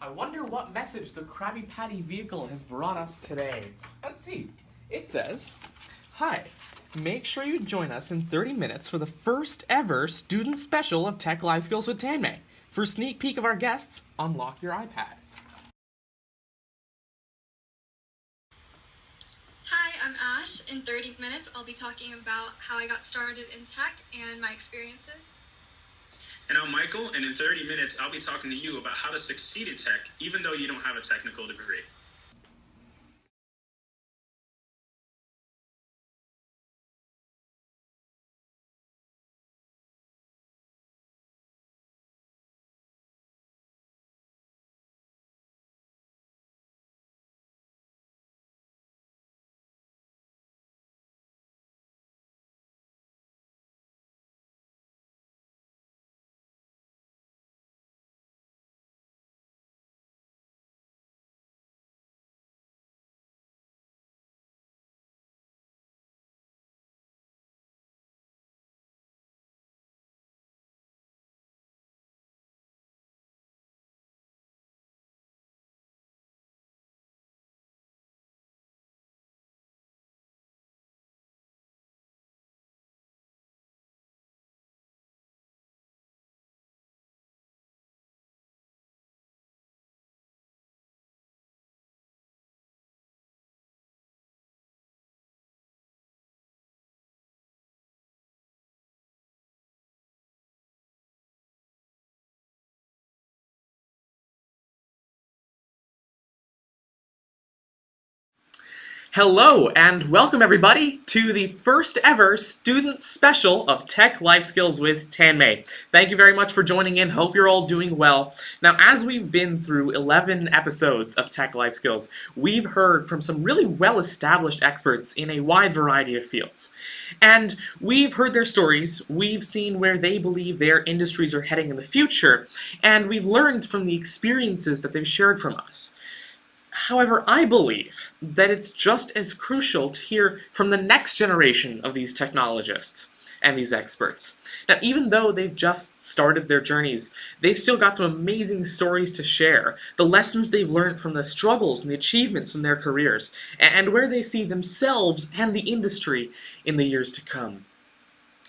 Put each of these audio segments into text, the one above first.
I wonder what message the Krabby Patty vehicle has brought us today. Let's see. It says, "Hi, make sure you join us in 30 minutes for the first ever student special of Tech Life Skills with Tanmay. For a sneak peek of our guests, unlock your iPad." Hi, I'm Ash. In 30 minutes, I'll be talking about how I got started in tech and my experiences. And I'm Michael, and in 30 minutes, I'll be talking to you about how to succeed in tech, even though you don't have a technical degree. Hello, and welcome everybody to the first ever student special of Tech Life Skills with Tanmay. Thank you very much for joining in. Hope you're all doing well. Now, as we've been through 11 episodes of Tech Life Skills, we've heard from some really well-established experts in a wide variety of fields. And we've heard their stories, we've seen where they believe their industries are heading in the future, and we've learned from the experiences that they've shared from us. However, I believe that it's just as crucial to hear from the next generation of these technologists and these experts. Now, even though they've just started their journeys, they've still got some amazing stories to share, the lessons they've learned from the struggles and the achievements in their careers, and where they see themselves and the industry in the years to come.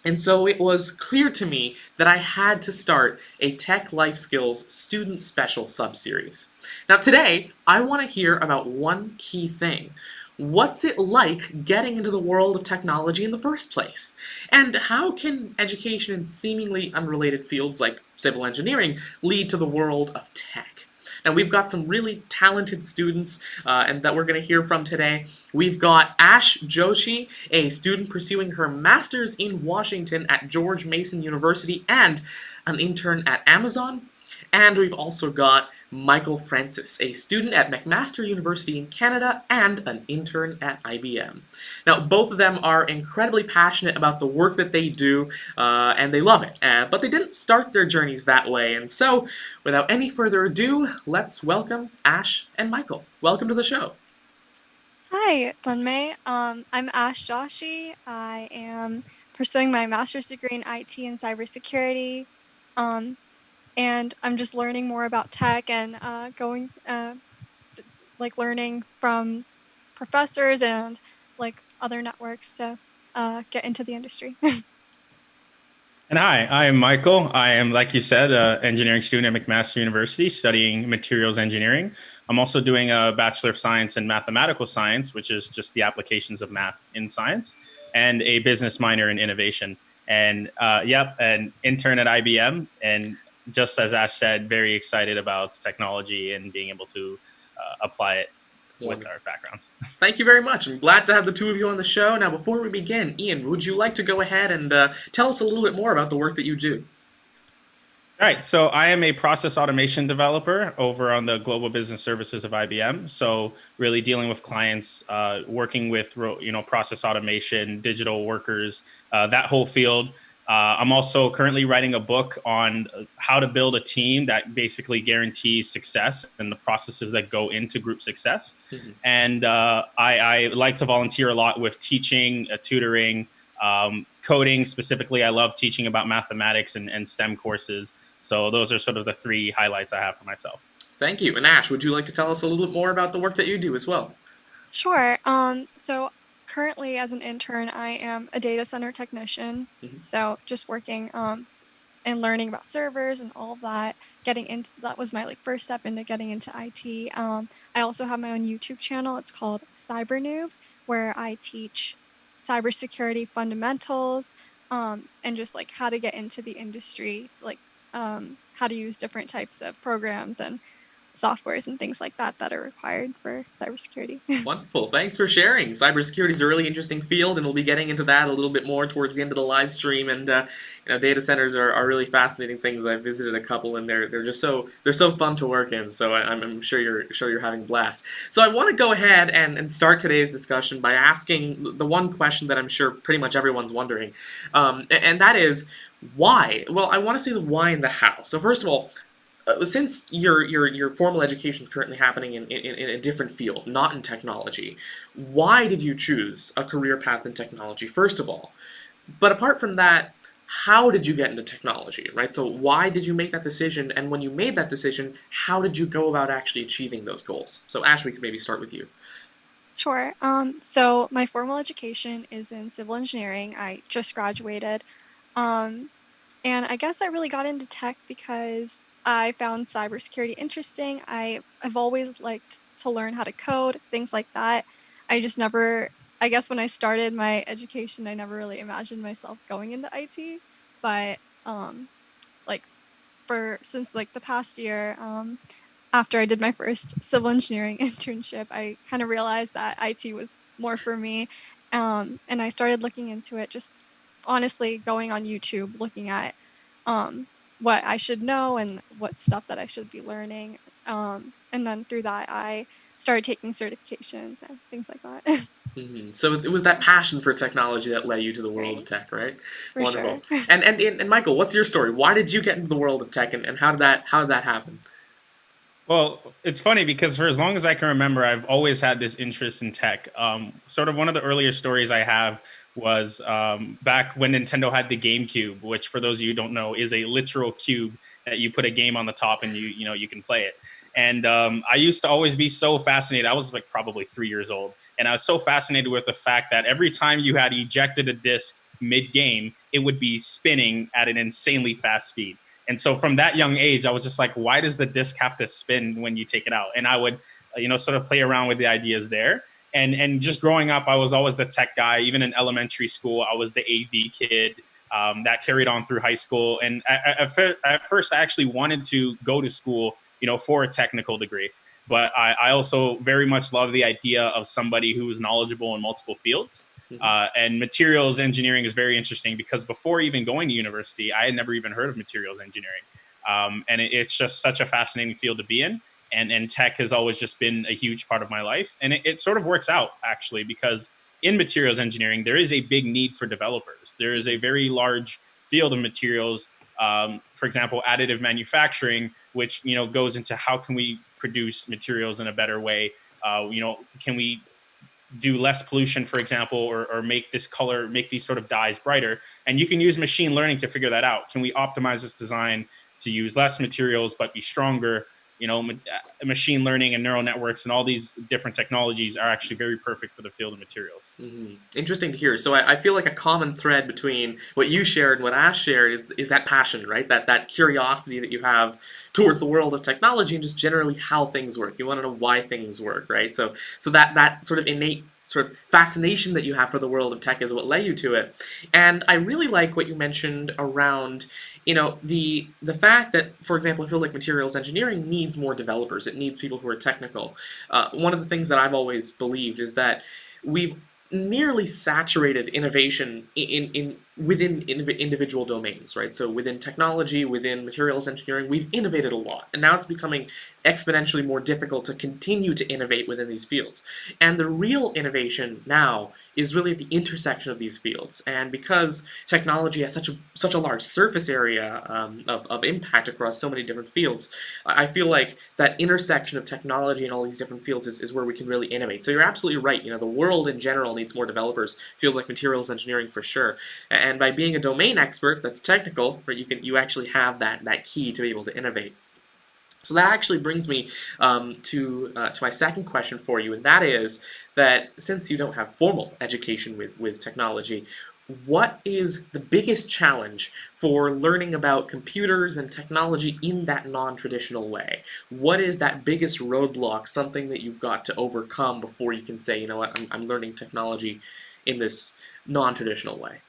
And so it was clear to me that I had to start a Tech Life Skills Student Special subseries. Now today, I want to hear about one key thing. What's it like getting into the world of technology in the first place? And how can education in seemingly unrelated fields like civil engineering lead to the world of tech? Now, we've got some really talented students and that we're going to hear from today. We've got Aish Joshi, a student pursuing her master's in Washington at George Mason University and an intern at Amazon. And we've also got Michael Francis, a student at McMaster University in Canada and an intern at IBM. Now, both of them are incredibly passionate about the work that they do, and they love it. But they didn't start their journeys that way, and so, without any further ado, let's welcome Aish and Michael. Welcome to the show. Hi, Tanmay. I'm Aish Joshi. I am pursuing my master's degree in IT and cybersecurity. And I'm just learning more about tech and learning from professors and other networks to get into the industry. And hi, I'm Michael. I am, like you said, an engineering student at McMaster University studying materials engineering. I'm also doing a Bachelor of Science in Mathematical Science, which is just the applications of math in science, and a business minor in innovation. And an intern at IBM. And just as Ash said, very excited about technology and being able to apply it with our backgrounds. Thank you very much. I'm glad to have the two of you on the show. Now, before we begin, Ian, would you like to go ahead and tell us a little bit more about the work that you do? All right, so I am a process automation developer over on the global business services of IBM. So really dealing with clients, working with process automation, digital workers, that whole field. I'm also currently writing a book on how to build a team that basically guarantees success and the processes that go into group success. Mm-hmm. And I like to volunteer a lot with teaching, tutoring, coding specifically. I love teaching about mathematics and STEM courses. So those are sort of the three highlights I have for myself. Thank you. And Ash, would you like to tell us a little bit more about the work that you do as well? Sure. So currently as an intern, I am a data center technician. So just working and learning about servers and all of that. That was my first step into getting into IT. I also have my own YouTube channel. It's called Cybernoob, where I teach cybersecurity fundamentals and just how to get into the industry, how to use different types of programs and softwares and things like that that are required for cybersecurity. Wonderful. Thanks for sharing. Cybersecurity is a really interesting field, and we'll be getting into that a little bit more towards the end of the live stream. And data centers are really fascinating things. I've visited a couple, and they're just they're so fun to work in. So I'm sure you're having a blast. So I want to go ahead and start today's discussion by asking the one question that I'm sure pretty much everyone's wondering, and that is why. Well, I want to say the why and the how. So first of all, since your formal education is currently happening in a different field, not in technology, why did you choose a career path in technology, first of all? But apart from that, how did you get into technology, right? So why did you make that decision? And when you made that decision, how did you go about actually achieving those goals? So Ash, we could maybe start with you. Sure. So my formal education is in civil engineering. I just graduated. And I guess I really got into tech because I found cybersecurity interesting. I've always liked to learn how to code, things like that. I guess when I started my education, I never really imagined myself going into IT. But since the past year, after I did my first civil engineering internship, I kind of realized that IT was more for me. And I started looking into it, just honestly going on YouTube, looking at what I should know and what stuff that I should be learning. And then through that, I started taking certifications and things like that. So it was that passion for technology that led you to the world of tech, right? For Wonderful. sure. And Michael, what's your story? Why did you get into the world of tech, and how did that happen? Well, it's funny because for as long as I can remember, I've always had this interest in tech. Sort of one of the earlier stories I have was back when Nintendo had the GameCube, which for those of you who don't know is a literal cube that you put a game on the top and you can play it. And I used to always be so fascinated. I was probably 3 years old, and I was so fascinated with the fact that every time you had ejected a disc mid-game, it would be spinning at an insanely fast speed. And so from that young age, I was just like, why does the disc have to spin when you take it out? And I would, sort of play around with the ideas there. And just growing up, I was always the tech guy. Even in elementary school, I was the AV kid. That carried on through high school. And at first, I actually wanted to go to school, for a technical degree. But I also very much love the idea of somebody who is knowledgeable in multiple fields. And materials engineering is very interesting because before even going to university, I had never even heard of materials engineering. And it's just such a fascinating field to be in. And tech has always just been a huge part of my life. And it sort of works out, actually, because in materials engineering, there is a big need for developers. There is a very large field of materials, for example, additive manufacturing, which goes into how can we produce materials in a better way? Can we do less pollution, for example, or make this color, make these sort of dyes brighter. And you can use machine learning to figure that out. Can we optimize this design to use less materials but be stronger? Machine learning and neural networks and all these different technologies are actually very perfect for the field of materials. Interesting to hear. So I feel like a common thread between what you shared and what Ash shared is that passion, right? That curiosity that you have towards the world of technology and just generally how things work. You want to know why things work, right? So that sort of innate sort of fascination that you have for the world of tech is what led you to it. And I really like what you mentioned around the fact that, for example, I feel like materials engineering needs more developers. It needs people who are technical. One of the things that I've always believed is that we've nearly saturated innovation within individual domains, right? So within technology, within materials engineering, we've innovated a lot, and now it's becoming exponentially more difficult to continue to innovate within these fields. And the real innovation now is really at the intersection of these fields. And because technology has such a large surface area of impact across so many different fields, I feel like that intersection of technology and all these different fields is where we can really innovate. So you're absolutely right. The world in general needs more developers. Fields like materials engineering for sure. And by being a domain expert that's technical, right, you actually have that key to be able to innovate. So that actually brings me to my second question for you, and that is that since you don't have formal education with technology, what is the biggest challenge for learning about computers and technology in that non-traditional way? What is that biggest roadblock, something that you've got to overcome before you can say, you know what, I'm learning technology in this non-traditional way?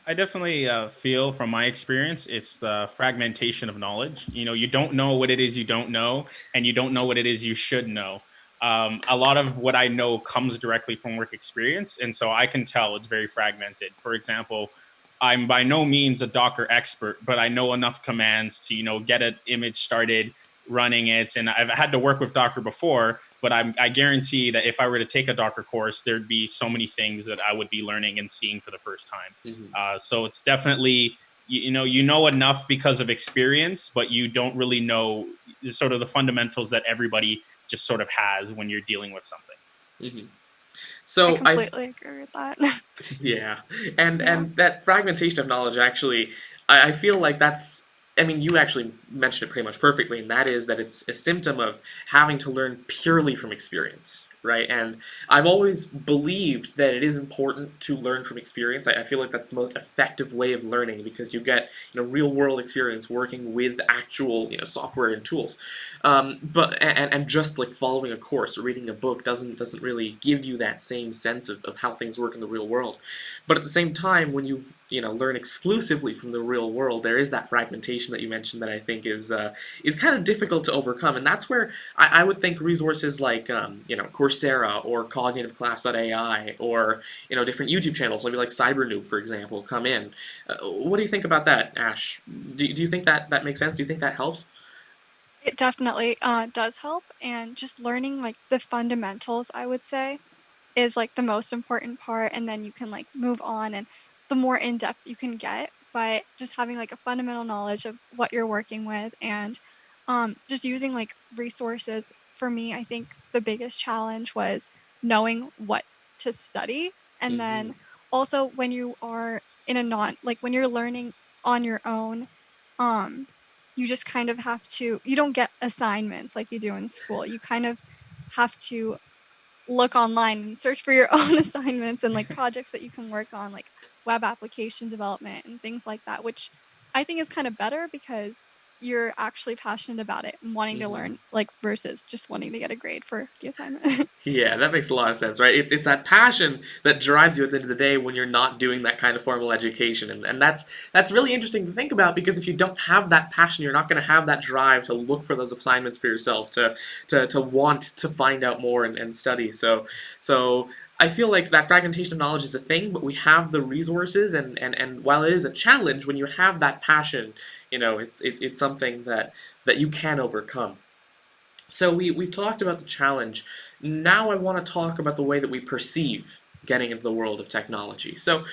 I definitely feel from my experience, it's the fragmentation of knowledge. You don't know what it is you don't know, and you don't know what it is you should know. A lot of what I know comes directly from work experience, and so I can tell it's very fragmented. For example, I'm by no means a Docker expert, but I know enough commands to get an image started, running it, and I've had to work with Docker before. But I guarantee that if I were to take a Docker course, there'd be so many things that I would be learning and seeing for the first time. So it's definitely you know enough because of experience, but you don't really know sort of the fundamentals that everybody just sort of has when you're dealing with something. Mm-hmm. I So completely agree with that. yeah, and Yeah. that fragmentation of knowledge actually, I feel like that's. I mean, you actually mentioned it pretty much perfectly, and that is that it's a symptom of having to learn purely from experience, right? And I've always believed that it is important to learn from experience. I feel like that's the most effective way of learning because you get real world experience working with actual software and tools. But and just like following a course or reading a book doesn't really give you that same sense of how things work in the real world. But at the same time, when you learn exclusively from the real world, there is that fragmentation that you mentioned that I think is kind of difficult to overcome, and that's where I would think resources like Coursera or CognitiveClass.ai or different YouTube channels, maybe like CyberNoob, for example, come in. What do you think about that, Ash? Do you think that makes sense? Do you think that helps? It definitely does help, and just learning like the fundamentals, I would say, is like the most important part, and then you can like move on, and the more in depth you can get, but just having like a fundamental knowledge of what you're working with, and just using like resources. For me, I think the biggest challenge was knowing what to study, and Mm-hmm. then also when you are in a non like when you're learning on your own, um you just kind of have to, you don't get assignments like you do in school. You kind of have to look online and search for your own assignments and like projects that you can work on, like web application development and things like that, which I think is kind of better because you're actually passionate about it and wanting to Mm-hmm. learn, like versus just wanting to get a grade for the assignment. Yeah, that makes a lot of sense, right? It's that passion that drives you at the end of the day when you're not doing that kind of formal education, and that's really interesting to think about because if you don't have that passion, you're not going to have that drive to look for those assignments for yourself, to want to find out more and study. So I feel like that fragmentation of knowledge is a thing, but we have the resources, and while it is a challenge, when you have that passion, it's something that you can overcome. So we've talked about the challenge. Now I want to talk about the way that we perceive getting into the world of technology. So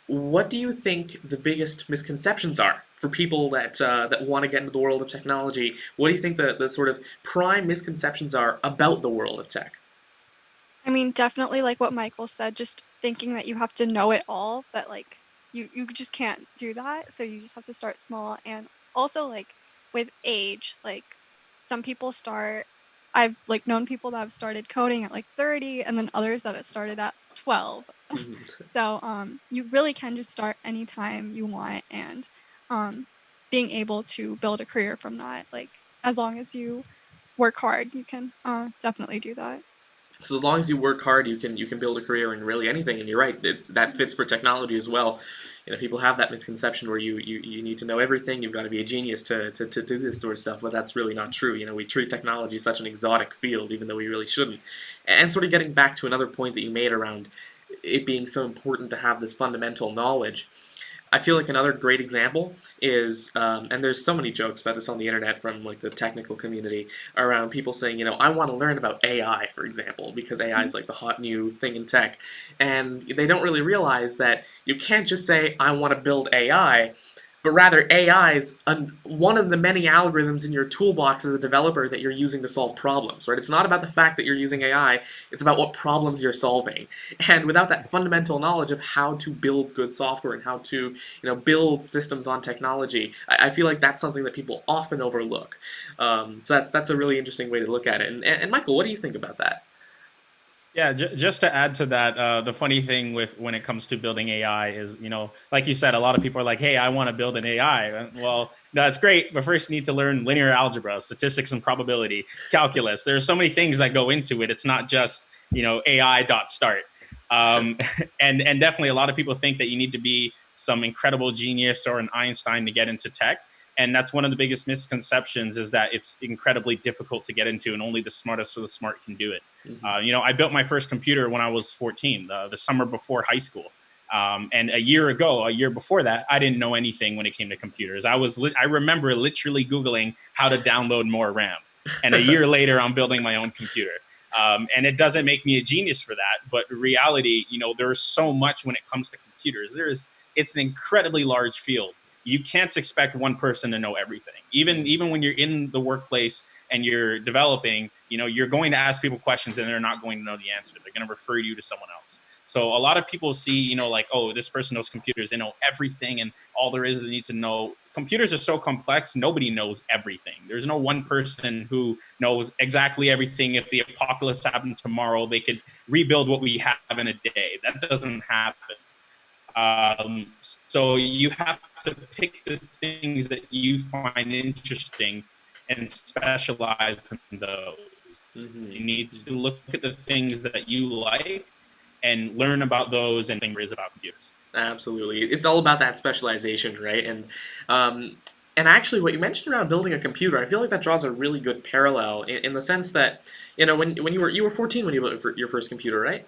what do you think the biggest misconceptions are for people that want to get into the world of technology? What do you think the sort of prime misconceptions are about the world of tech? I mean, definitely like what Michael said, just thinking that you have to know it all, but like you just can't do that. So you just have to start small. And also like with age, like some people start, I've like known people that have started coding at like 30 and then others that have started at 12. Mhm. So you really can just start anytime you want, and being able to build a career from that, like as long as you work hard, you can definitely do that. So as long as you work hard, you can build a career in really anything. And you're right, that fits for technology as well. People have that misconception where you need to know everything. You've got to be a genius to do this sort of stuff. But that's really not true. We treat technology as such an exotic field, even though we really shouldn't. And sort of getting back to another point that you made around it being so important to have this fundamental knowledge. I feel like another great example is, and there's so many jokes about this on the internet from like the technical community around people saying, I want to learn about AI, for example, because AI is like the hot new thing in tech, and they don't really realize that you can't just say I want to build AI, but rather AI is one of the many algorithms in your toolbox as a developer that you're using to solve problems, right? It's not about the fact that you're using AI, it's about what problems you're solving. And without that fundamental knowledge of how to build good software and how to, build systems on technology, I feel like that's something that people often overlook. So that's a really interesting way to look at it. And Michael, what do you think about that? Yeah, just to add to that, the funny thing with when it comes to building AI is, like you said, a lot of people are like, "Hey, I want to build an AI." Well, no, that's great, but first you need to learn linear algebra, statistics and probability, calculus. There are so many things that go into it. It's not just AI dot start. And definitely a lot of people think that you need to be some incredible genius or an Einstein to get into tech. And that's one of the biggest misconceptions, is that it's incredibly difficult to get into and only the smartest of the smart can do it. Mm-hmm. I built my first computer when I was 14, the summer before high school. And a year before that, I didn't know anything when it came to computers. I remember literally Googling how to download more RAM. And a year later, I'm building my own computer. And it doesn't make me a genius for that. But reality, there's so much when it comes to computers. It's an incredibly large field. You can't expect one person to know everything. Even when you're in the workplace and you're developing, you're going to ask people questions and they're not going to know the answer. They're going to refer you to someone else. So a lot of people see, like, oh, this person knows computers. They know everything, and all there is they need to know. Computers are so complex. Nobody knows everything. There's no one person who knows exactly everything. If the apocalypse happened tomorrow, they could rebuild what we have in a day. That doesn't happen. So you have to pick the things that you find interesting and specialize in those. Mm-hmm. You need to look at the things that you like and learn about those, and think is about computers. Absolutely. It's all about that specialization, right? And actually, what you mentioned around building a computer, I feel like that draws a really good parallel in the sense that, when you were 14 when you built your first computer, right?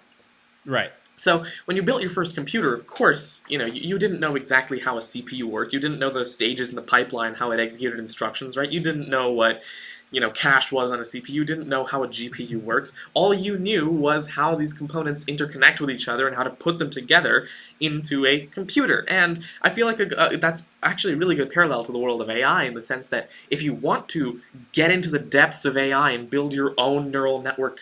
Right. So when you built your first computer, of course, you didn't know exactly how a CPU worked. You didn't know the stages in the pipeline, how it executed instructions, right? You didn't know what, cache was on a CPU. You didn't know how a GPU works. All you knew was how these components interconnect with each other and how to put them together into a computer. And I feel like that's actually a really good parallel to the world of AI, in the sense that if you want to get into the depths of AI and build your own neural network,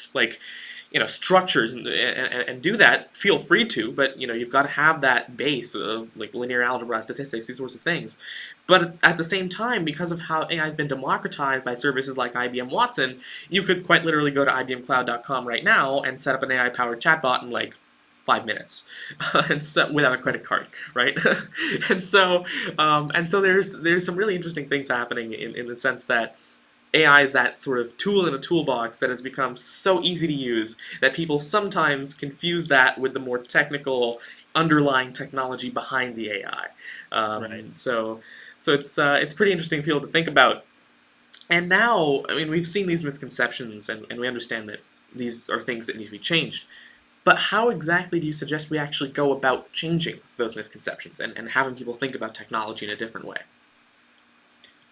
structures and do that, feel free to, but you've got to have that base of like linear algebra, statistics, these sorts of things. But at the same time, because of how AI has been democratized by services like IBM Watson, you could quite literally go to IBMcloud.com right now and set up an AI-powered chatbot in like 5 minutes, and so without a credit card, right? and so there's some really interesting things happening in the sense that AI is that sort of tool in a toolbox that has become so easy to use that people sometimes confuse that with the more technical underlying technology behind the AI. Right. So it's a pretty interesting field to think about. And now, I mean, we've seen these misconceptions, and we understand that these are things that need to be changed. But how exactly do you suggest we actually go about changing those misconceptions and having people think about technology in a different way?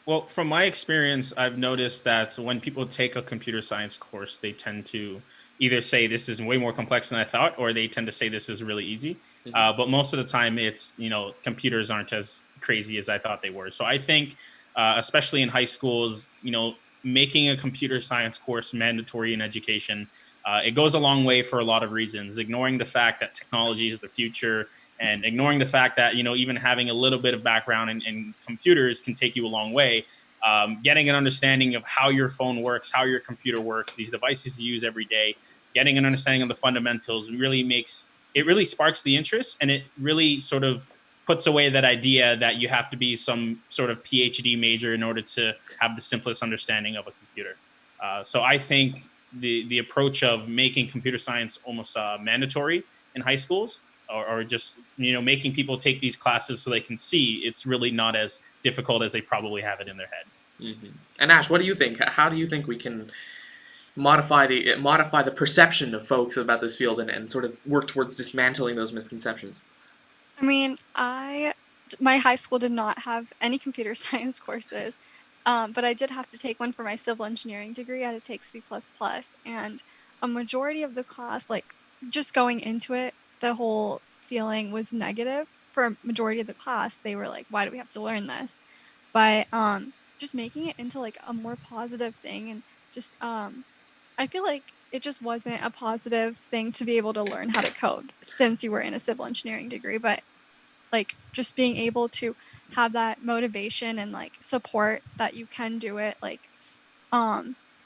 Well, from my experience, I've noticed that when people take a computer science course, they tend to either say this is way more complex than I thought, or they tend to say this is really easy. Mm-hmm. But most of the time, it's, computers aren't as crazy as I thought they were. So I think, especially in high schools, making a computer science course mandatory in education, it goes a long way for a lot of reasons. Ignoring the fact that technology is the future, and ignoring the fact that, even having a little bit of background in computers can take you a long way. Getting an understanding of how your phone works, how your computer works, these devices you use every day, getting an understanding of the fundamentals really sparks the interest, and it really sort of puts away that idea that you have to be some sort of PhD major in order to have the simplest understanding of a computer. So I think the approach of making computer science almost mandatory in high schools, or just making people take these classes so they can see it's really not as difficult as they probably have it in their head. Mm-hmm. And Ash, what do you think? How do you think we can modify the perception of folks about this field and sort of work towards dismantling those misconceptions? I mean, my high school did not have any computer science courses, but I did have to take one for my civil engineering degree. I had to take C++, and a majority of the class, like just going into it, the whole feeling was negative. for a majority of the class, they were like, why do we have to learn this? But just making it into like a more positive thing, and just I feel like it just wasn't a positive thing to be able to learn how to code since you were in a civil engineering degree, but like just being able to have that motivation and like support that you can do it, like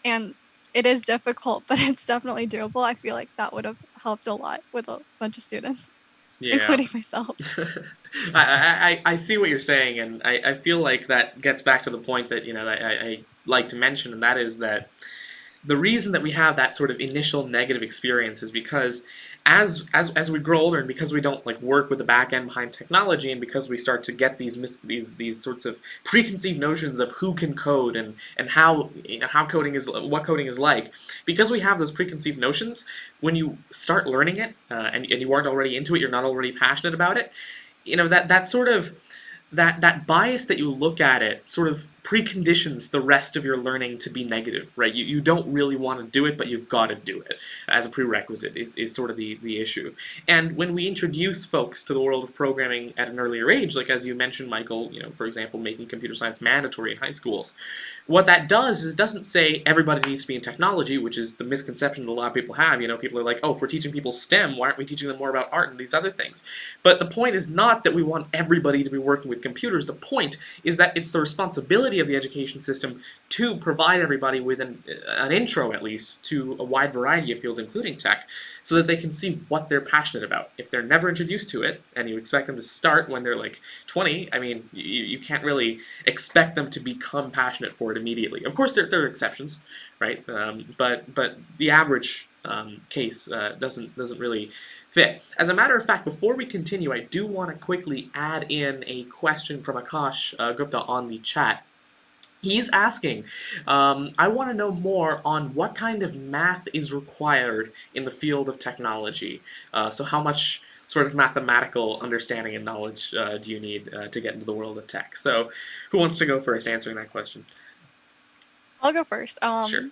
and it is difficult, but it's definitely doable. I feel like that would have helped a lot with a bunch of students, including myself. I see what you're saying, and I feel like that gets back to the point that I like to mention, and that is that the reason that we have that sort of initial negative experience is because as we grow older, and because we don't like work with the back end behind technology, and because we start to get these sorts of preconceived notions of who can code and how how coding is, what coding is like, because we have those preconceived notions, when you start learning it and you aren't already into it, you're not already passionate about it, that sort of that bias that you look at it sort of preconditions the rest of your learning to be negative, right? You don't really want to do it, but you've got to do it as a prerequisite is sort of the issue. And when we introduce folks to the world of programming at an earlier age, like as you mentioned, Michael, for example, making computer science mandatory in high schools, what that does is it doesn't say everybody needs to be in technology, which is the misconception that a lot of people have. People are like, oh, if we're teaching people STEM, why aren't we teaching them more about art and these other things? But the point is not that we want everybody to be working with computers. The point is that it's the responsibility of the education system to provide everybody with an intro, at least, to a wide variety of fields, including tech, so that they can see what they're passionate about. If they're never introduced to it, and you expect them to start when they're like 20, I mean, you can't really expect them to become passionate for it immediately. Of course, there are exceptions, right? But the average case doesn't really fit. As a matter of fact, before we continue, I do want to quickly add in a question from Akash Gupta on the chat. He's asking, I want to know more on what kind of math is required in the field of technology. So how much sort of mathematical understanding and knowledge do you need to get into the world of tech? So who wants to go first answering that question? I'll go first. Sure.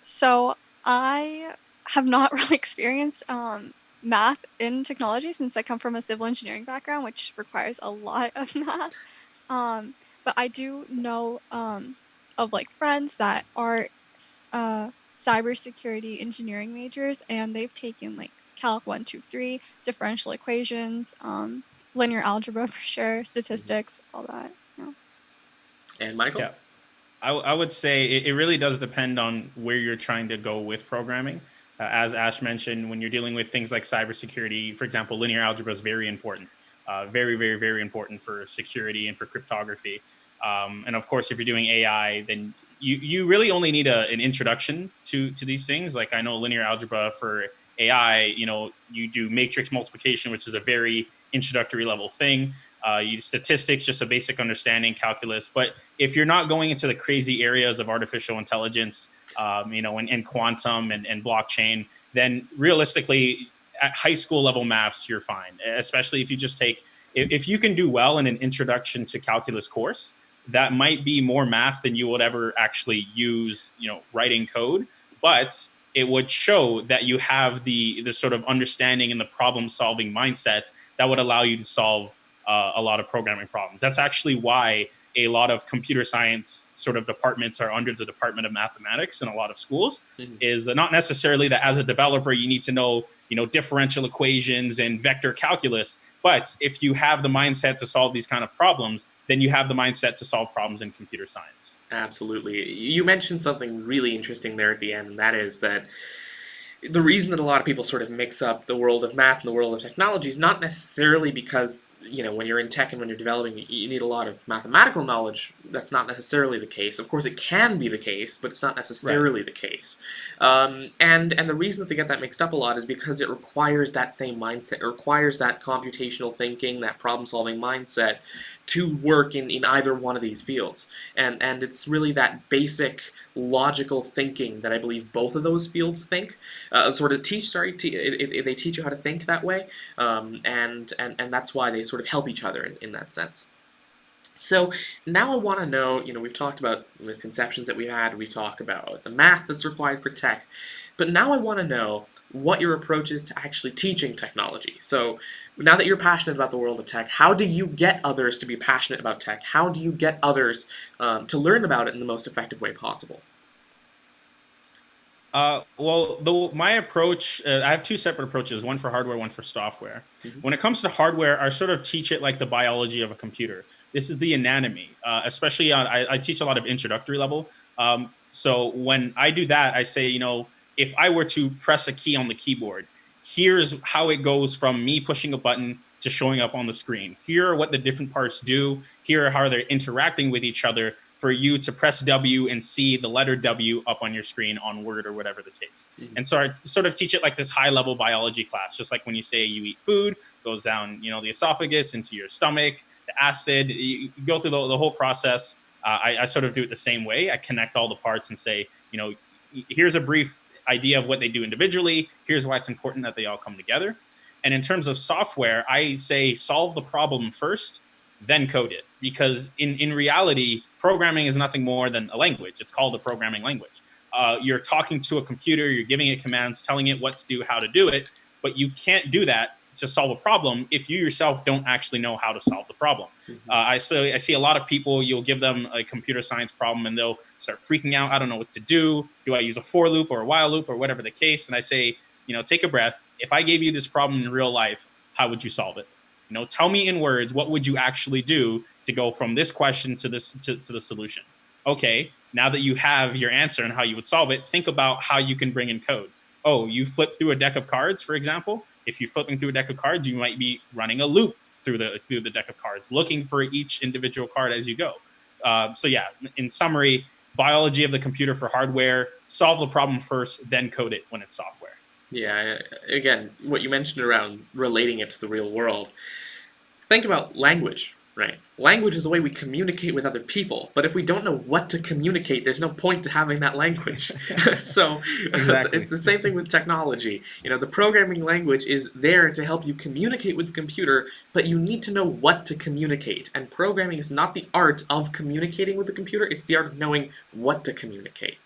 So I have not really experienced math in technology since I come from a civil engineering background, which requires a lot of math. But I do know of like friends that are cybersecurity engineering majors, and they've taken like Calc 1, 2, 3, differential equations, linear algebra for sure, statistics, all that. And Michael? Yeah. I would say it really does depend on where you're trying to go with programming. As Ash mentioned, when you're dealing with things like cybersecurity, for example, linear algebra is very important. Very, very, very important for security and for cryptography. And of course, if you're doing AI, then you really only need an introduction to these things. Like I know linear algebra for AI, you do matrix multiplication, which is a very introductory level thing. You statistics, just a basic understanding, calculus. But if you're not going into the crazy areas of artificial intelligence, and quantum and blockchain, then realistically, at high school level maths, you're fine. Especially if you just take, if you can do well in an introduction to calculus course, that might be more math than you would ever actually use, writing code. But it would show that you have the sort of understanding and the problem solving mindset that would allow you to solve a lot of programming problems. That's actually why a lot of computer science sort of departments are under the Department of Mathematics in a lot of schools. Is not necessarily that as a developer you need to know, differential equations and vector calculus, but if you have the mindset to solve these kind of problems, then you have the mindset to solve problems in computer science. Absolutely. You mentioned something really interesting there at the end, and that is that the reason that a lot of people sort of mix up the world of math and the world of technology is not necessarily because when you're in tech and when you're developing, you need a lot of mathematical knowledge. That's not necessarily the case. Of course, it can be the case, but it's not necessarily the case. And the reason that they get that mixed up a lot is because it requires that same mindset. It requires that computational thinking, that problem-solving mindset to work in either one of these fields. And it's really that basic logical thinking that I believe both of those fields think. They teach you how to think that way, and that's why they sort of help each other in that sense. So now I want to know, we've talked about misconceptions that we've had, we talk about the math that's required for tech, but now I want to know, what your approach is to actually teaching technology. So now that you're passionate about the world of tech, how do you get others to be passionate about tech? How do you get others to learn about it in the most effective way possible? My approach, I have two separate approaches, one for hardware, one for software. Mhm. When it comes to hardware, I sort of teach it like the biology of a computer. This is the anatomy, especially I teach a lot of introductory level. So when I do that, I say, if I were to press a key on the keyboard, here's how it goes from me pushing a button to showing up on the screen. Here are what the different parts do. Here are how they're interacting with each other for you to press W and see the letter W up on your screen on Word or whatever the case. Mhm. And so I sort of teach it like this high level biology class, just like when you say you eat food, goes down, the esophagus into your stomach, the acid, you go through the whole process. I sort of do it the same way. I connect all the parts and say, here's a brief idea of what they do individually. Here's why it's important that they all come together. And in terms of software, I say solve the problem first, then code it. Because in reality, programming is nothing more than a language. It's called a programming language. You're talking to a computer, you're giving it commands, telling it what to do, how to do it, but you can't do that to solve a problem if you yourself don't actually know how to solve the problem. Mhm. I see a lot of people, you'll give them a computer science problem and they'll start freaking out. I don't know what to do. Do I use a for loop or a while loop or whatever the case? And I say, take a breath. If I gave you this problem in real life, how would you solve it? Tell me in words, what would you actually do to go from this question to this to the solution? Okay, now that you have your answer and how you would solve it, think about how you can bring in code. Oh, you flip through a deck of cards, for example. If you're flipping through a deck of cards, you might be running a loop through the deck of cards, looking for each individual card as you go. So yeah, in summary, biology of the computer for hardware, solve the problem first, then code it when it's software. Yeah, again, what you mentioned around relating it to the real world. Think about language, right? Language is the way we communicate with other people, but if we don't know what to communicate, there's no point to having that language. So Exactly. it's the same thing with technology. The programming language is there to help you communicate with the computer, but you need to know what to communicate. And programming is not the art of communicating with the computer, it's the art of knowing what to communicate.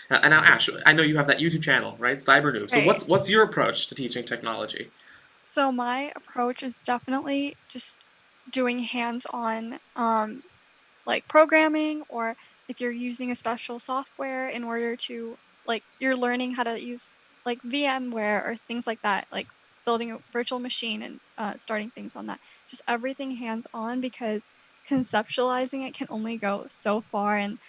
And now, Ash, I know you have that YouTube channel, right? Cyber Noob. So Right. what's your approach to teaching technology? So my approach is definitely just doing hands-on, like programming, or if you're using a special software in order to, like, you're learning how to use like VMware or things like that, like building a virtual machine and starting things on that. Just everything hands-on, because conceptualizing it can only go so far. And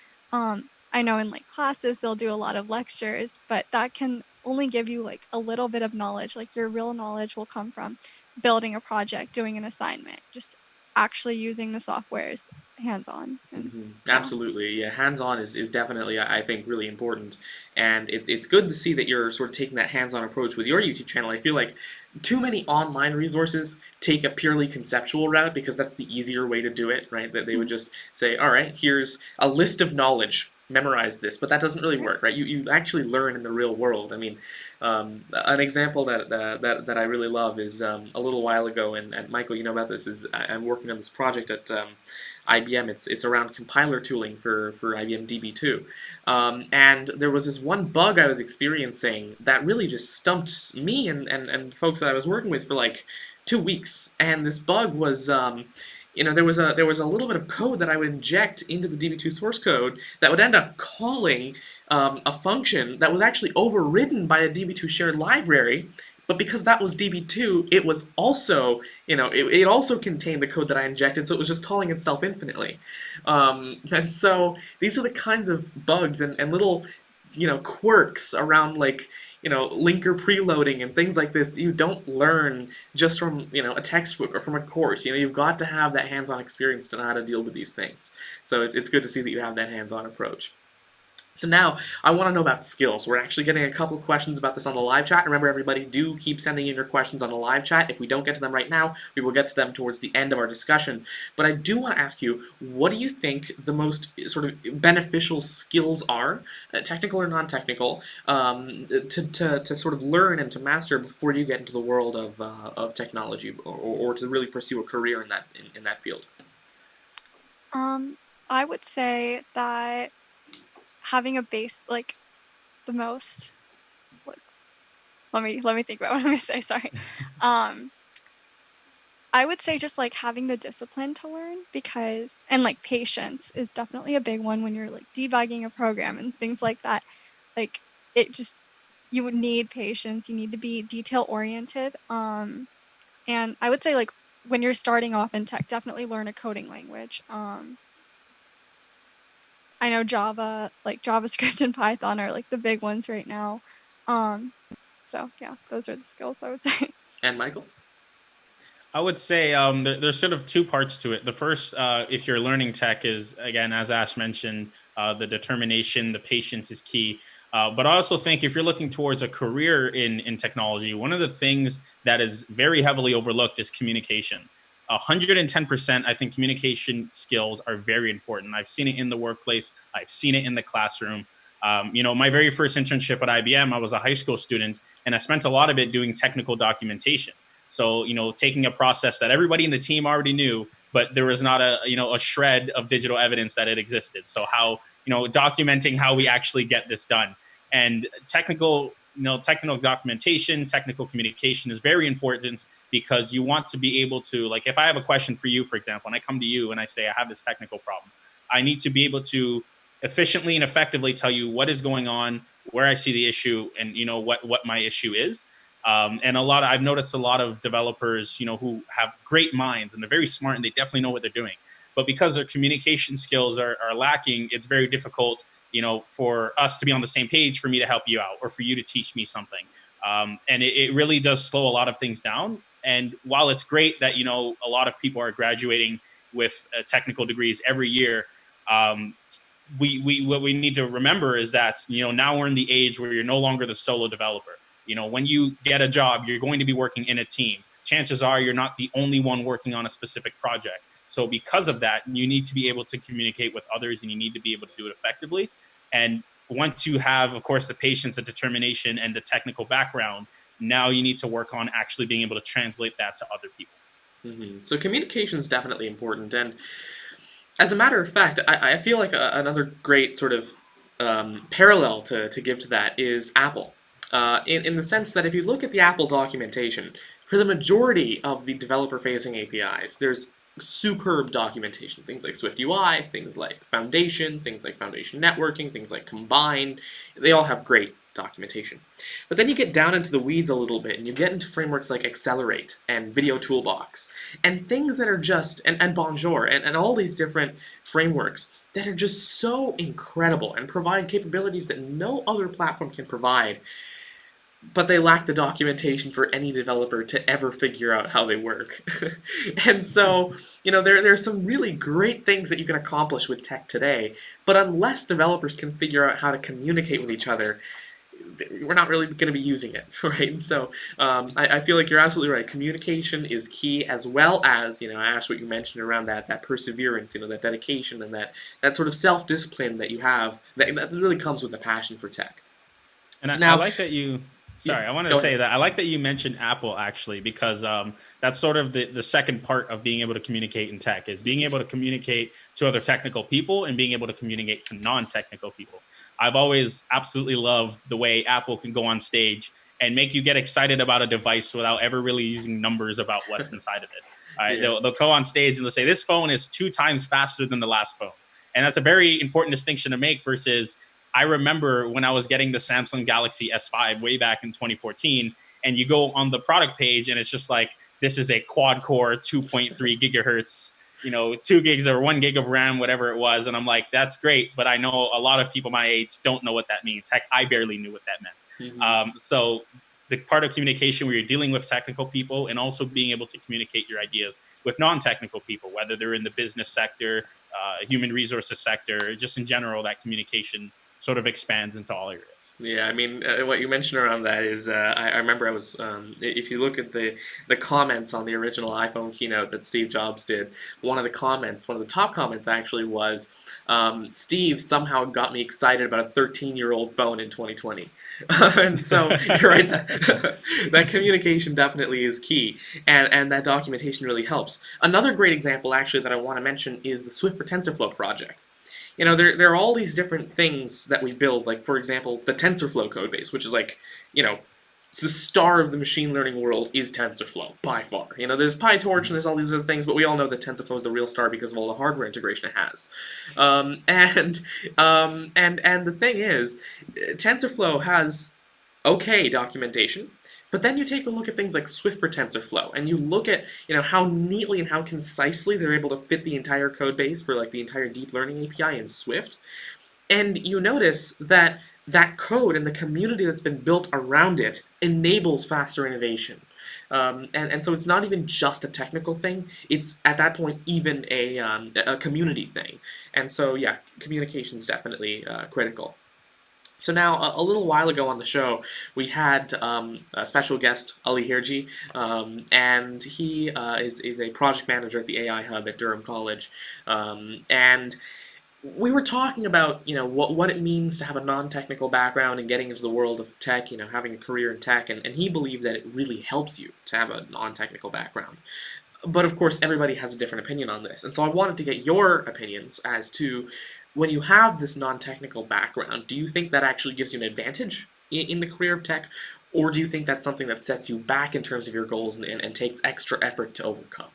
I know in like classes they'll do a lot of lectures, but that can only give you like a little bit of knowledge. Like your real knowledge will come from building a project, doing an assignment, just actually using the softwares hands-on. And Absolutely, yeah. Hands-on is definitely, I think, really important, and it's good to see that you're sort of taking that hands-on approach with your YouTube channel. I feel like too many online resources take a purely conceptual route because that's the easier way to do it, right? That they would just say, all right, here's a list of knowledge, memorize this, but that doesn't really work, right? You actually learn in the real world. I mean, an example that I really love is a little while ago, and Michael, you know about this, is I'm working on this project at IBM. It's around compiler tooling for IBM DB2, and there was this one bug I was experiencing that really just stumped me and folks that I was working with for like 2 weeks. And this bug was, there was a little bit of code that I would inject into the DB2 source code that would end up calling a function that was actually overridden by a DB2 shared library. But because that was DB2, it was also, it also contained the code that I injected, so it was just calling itself infinitely. And so these are the kinds of bugs and little, quirks around, like, linker preloading and things like this that you don't learn just from, a textbook or from a course. You've got to have that hands-on experience to know how to deal with these things. So it's good to see that you have that hands-on approach. So now, I want to know about skills. We're actually getting a couple questions about this on the live chat. Remember, everybody, do keep sending in your questions on the live chat. If we don't get to them right now, we will get to them towards the end of our discussion. But I do want to ask you, what do you think the most sort of beneficial skills are, technical or non-technical, to sort of learn and to master before you get into the world of technology, or to really pursue a career in that field? I would say that having a base, like the most, what, let me think about what I'm gonna say. Sorry. I would say just like having the discipline to learn, because and like patience is definitely a big one when you're like debugging a program and things like that. Like it just, you would need patience. You need to be detail oriented. And I would say like when you're starting off in tech, definitely learn a coding language. I know Java, like JavaScript and Python are like the big ones right now. So yeah, those are the skills I would say. And Michael? I would say there's sort of two parts to it. The first, if you're learning tech, is, again, as Ash mentioned, the determination, the patience is key. But I also think if you're looking towards a career in technology, one of the things that is very heavily overlooked is communication. 110%, I think communication skills are very important. I've seen it in the workplace. I've seen it in the classroom. My very first internship at IBM, I was a high school student, and I spent a lot of it doing technical documentation. So, taking a process that everybody in the team already knew, but there was not a shred of digital evidence that it existed. So how, documenting how we actually get this done. And technical documentation, technical communication is very important, because you want to be able to, like, if I have a question for you, for example, and I come to you and I say, I have this technical problem, I need to be able to efficiently and effectively tell you what is going on, where I see the issue, and, what my issue is. And I've noticed a lot of developers, who have great minds and they're very smart and they definitely know what they're doing. But because their communication skills are lacking, it's very difficult, for us to be on the same page, for me to help you out or for you to teach me something. And it really does slow a lot of things down. And while it's great that, a lot of people are graduating with technical degrees every year, what we need to remember is that, now we're in the age where you're no longer the solo developer. When you get a job, you're going to be working in a team. Chances are you're not the only one working on a specific project. So because of that, you need to be able to communicate with others, and you need to be able to do it effectively. And once you have, of course, the patience, the determination, and the technical background, now you need to work on actually being able to translate that to other people. Mm-hmm. So communication is definitely important. And as a matter of fact, I feel like another great sort of parallel to give to that is Apple. In the sense that if you look at the Apple documentation, for the majority of the developer-facing APIs, there's superb documentation. Things like SwiftUI, things like Foundation, things like Foundation Networking, things like Combine, they all have great documentation. But then you get down into the weeds a little bit, and you get into frameworks like Accelerate and Video Toolbox, and things that are just, and Bonjour, and all these different frameworks that are just so incredible and provide capabilities that no other platform can provide, but they lack the documentation for any developer to ever figure out how they work. And so, there are some really great things that you can accomplish with tech today, but unless developers can figure out how to communicate with each other, we're not really going to be using it, right? And so I feel like you're absolutely right. Communication is key, as well as, Ash, what you mentioned around that perseverance, that dedication, and that sort of self-discipline that you have, that really comes with the passion for tech. And so I like that you... Sorry, Yes, I want to say that I like that you mentioned Apple, actually, because that's sort of the second part of being able to communicate in tech, is being able to communicate to other technical people and being able to communicate to non-technical people. I've always absolutely loved the way Apple can go on stage and make you get excited about a device without ever really using numbers about what's inside of it. Yeah. They'll go on stage and they'll say, this phone is 2 times faster than the last phone. And that's a very important distinction to make versus... I remember when I was getting the Samsung Galaxy S5 way back in 2014, and you go on the product page and it's just like, this is a quad core 2.3 gigahertz, 2 gigs or 1 gig of RAM, whatever it was. And I'm like, that's great. But I know a lot of people my age don't know what that means. Heck, I barely knew what that meant. Mm-hmm. So the part of communication where you're dealing with technical people and also being able to communicate your ideas with non-technical people, whether they're in the business sector, human resources sector, just in general, that communication sort of expands into all areas. Yeah, I mean, what you mentioned around that is, I remember I was, if you look at the comments on the original iPhone keynote that Steve Jobs did, one of the top comments actually was, Steve somehow got me excited about a 13-year-old phone in 2020. And so, you're right, that communication definitely is key, and that documentation really helps. Another great example, actually, that I want to mention is the Swift for TensorFlow project. There are all these different things that we build, like, for example, the TensorFlow codebase, which is like, the star of the machine learning world is TensorFlow, by far. There's PyTorch and there's all these other things, but we all know that TensorFlow is the real star because of all the hardware integration it has. And the thing is, TensorFlow has okay documentation, but then you take a look at things like Swift for TensorFlow, and you look at how neatly and how concisely they're able to fit the entire code base for like the entire deep learning API in Swift, and you notice that that code and the community that's been built around it enables faster innovation. And so it's not even just a technical thing, it's at that point even a community thing. And so yeah, communication is definitely critical. So now, a little while ago on the show, we had a special guest, Ali Hirji, and he is a project manager at the AI Hub at Durham College, and we were talking about what it means to have a non-technical background and getting into the world of tech, having a career in tech, and he believed that it really helps you to have a non-technical background. But of course, everybody has a different opinion on this, and so I wanted to get your opinions as to when you have this non-technical background, do you think that actually gives you an advantage in the career of tech, or do you think that's something that sets you back in terms of your goals and takes extra effort to overcome?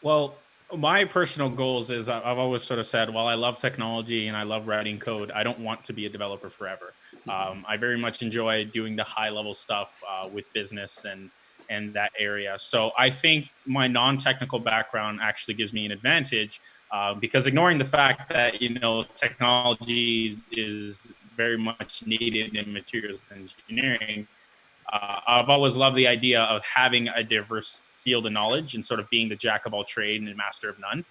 Well, my personal goals is I've always sort of said, while I love technology and I love writing code, I don't want to be a developer forever. I very much enjoy doing the high level stuff with business and that area. So I think my non-technical background actually gives me an advantage because ignoring the fact that, technology is very much needed in materials engineering, I've always loved the idea of having a diverse field of knowledge and sort of being the jack of all trade and master of none.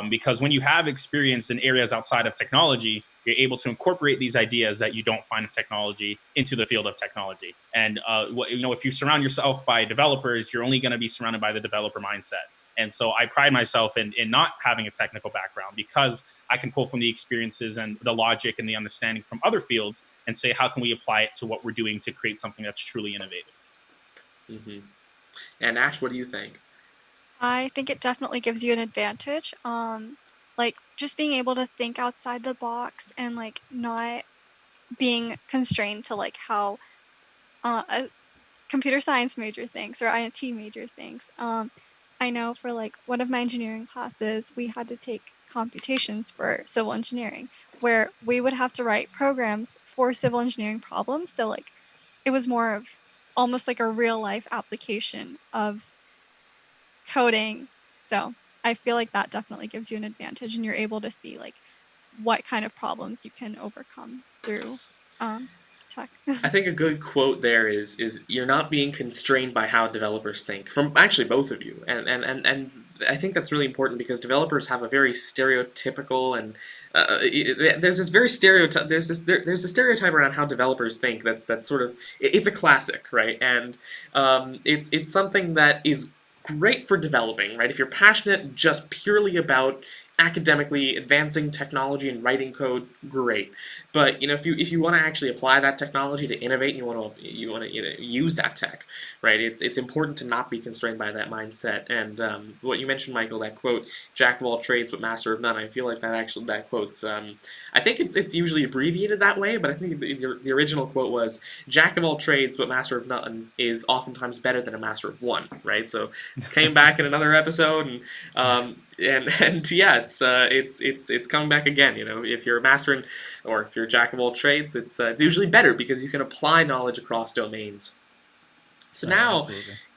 Because when you have experience in areas outside of technology, you're able to incorporate these ideas that you don't find in technology into the field of technology. And if you surround yourself by developers, you're only going to be surrounded by the developer mindset. And so I pride myself in not having a technical background because I can pull from the experiences and the logic and the understanding from other fields and say, how can we apply it to what we're doing to create something that's truly innovative? Mm-hmm. And Ash, what do you think? I think it definitely gives you an advantage. Like just being able to think outside the box and like not being constrained to like how a computer science major thinks or IT major thinks. I know for like one of my engineering classes, we had to take computations for civil engineering, where we would have to write programs for civil engineering problems. So like it was more of almost like a real life application of coding. So I feel like that definitely gives you an advantage and you're able to see like what kind of problems you can overcome through tech. I think a good quote there is you're not being constrained by how developers think, from actually both of you, and I think that's really important because developers have a very stereotypical and there's this very stereotype there's a stereotype around how developers think that's sort of it's a classic, right? And it's something that is great for developing, right? If you're passionate just purely about academically advancing technology and writing code, great. But if you want to actually apply that technology to innovate and you want to use that tech, right? It's important to not be constrained by that mindset. And what you mentioned, Michael, that quote, "Jack of all trades but master of none." I feel like that quote's I think it's usually abbreviated that way, but I think the original quote was, "Jack of all trades but master of none is oftentimes better than a master of one," right? So it's came back in another episode, and yeah, it's coming back again. If you're a master or if you're a jack of all trades, it's usually better because you can apply knowledge across domains. So now,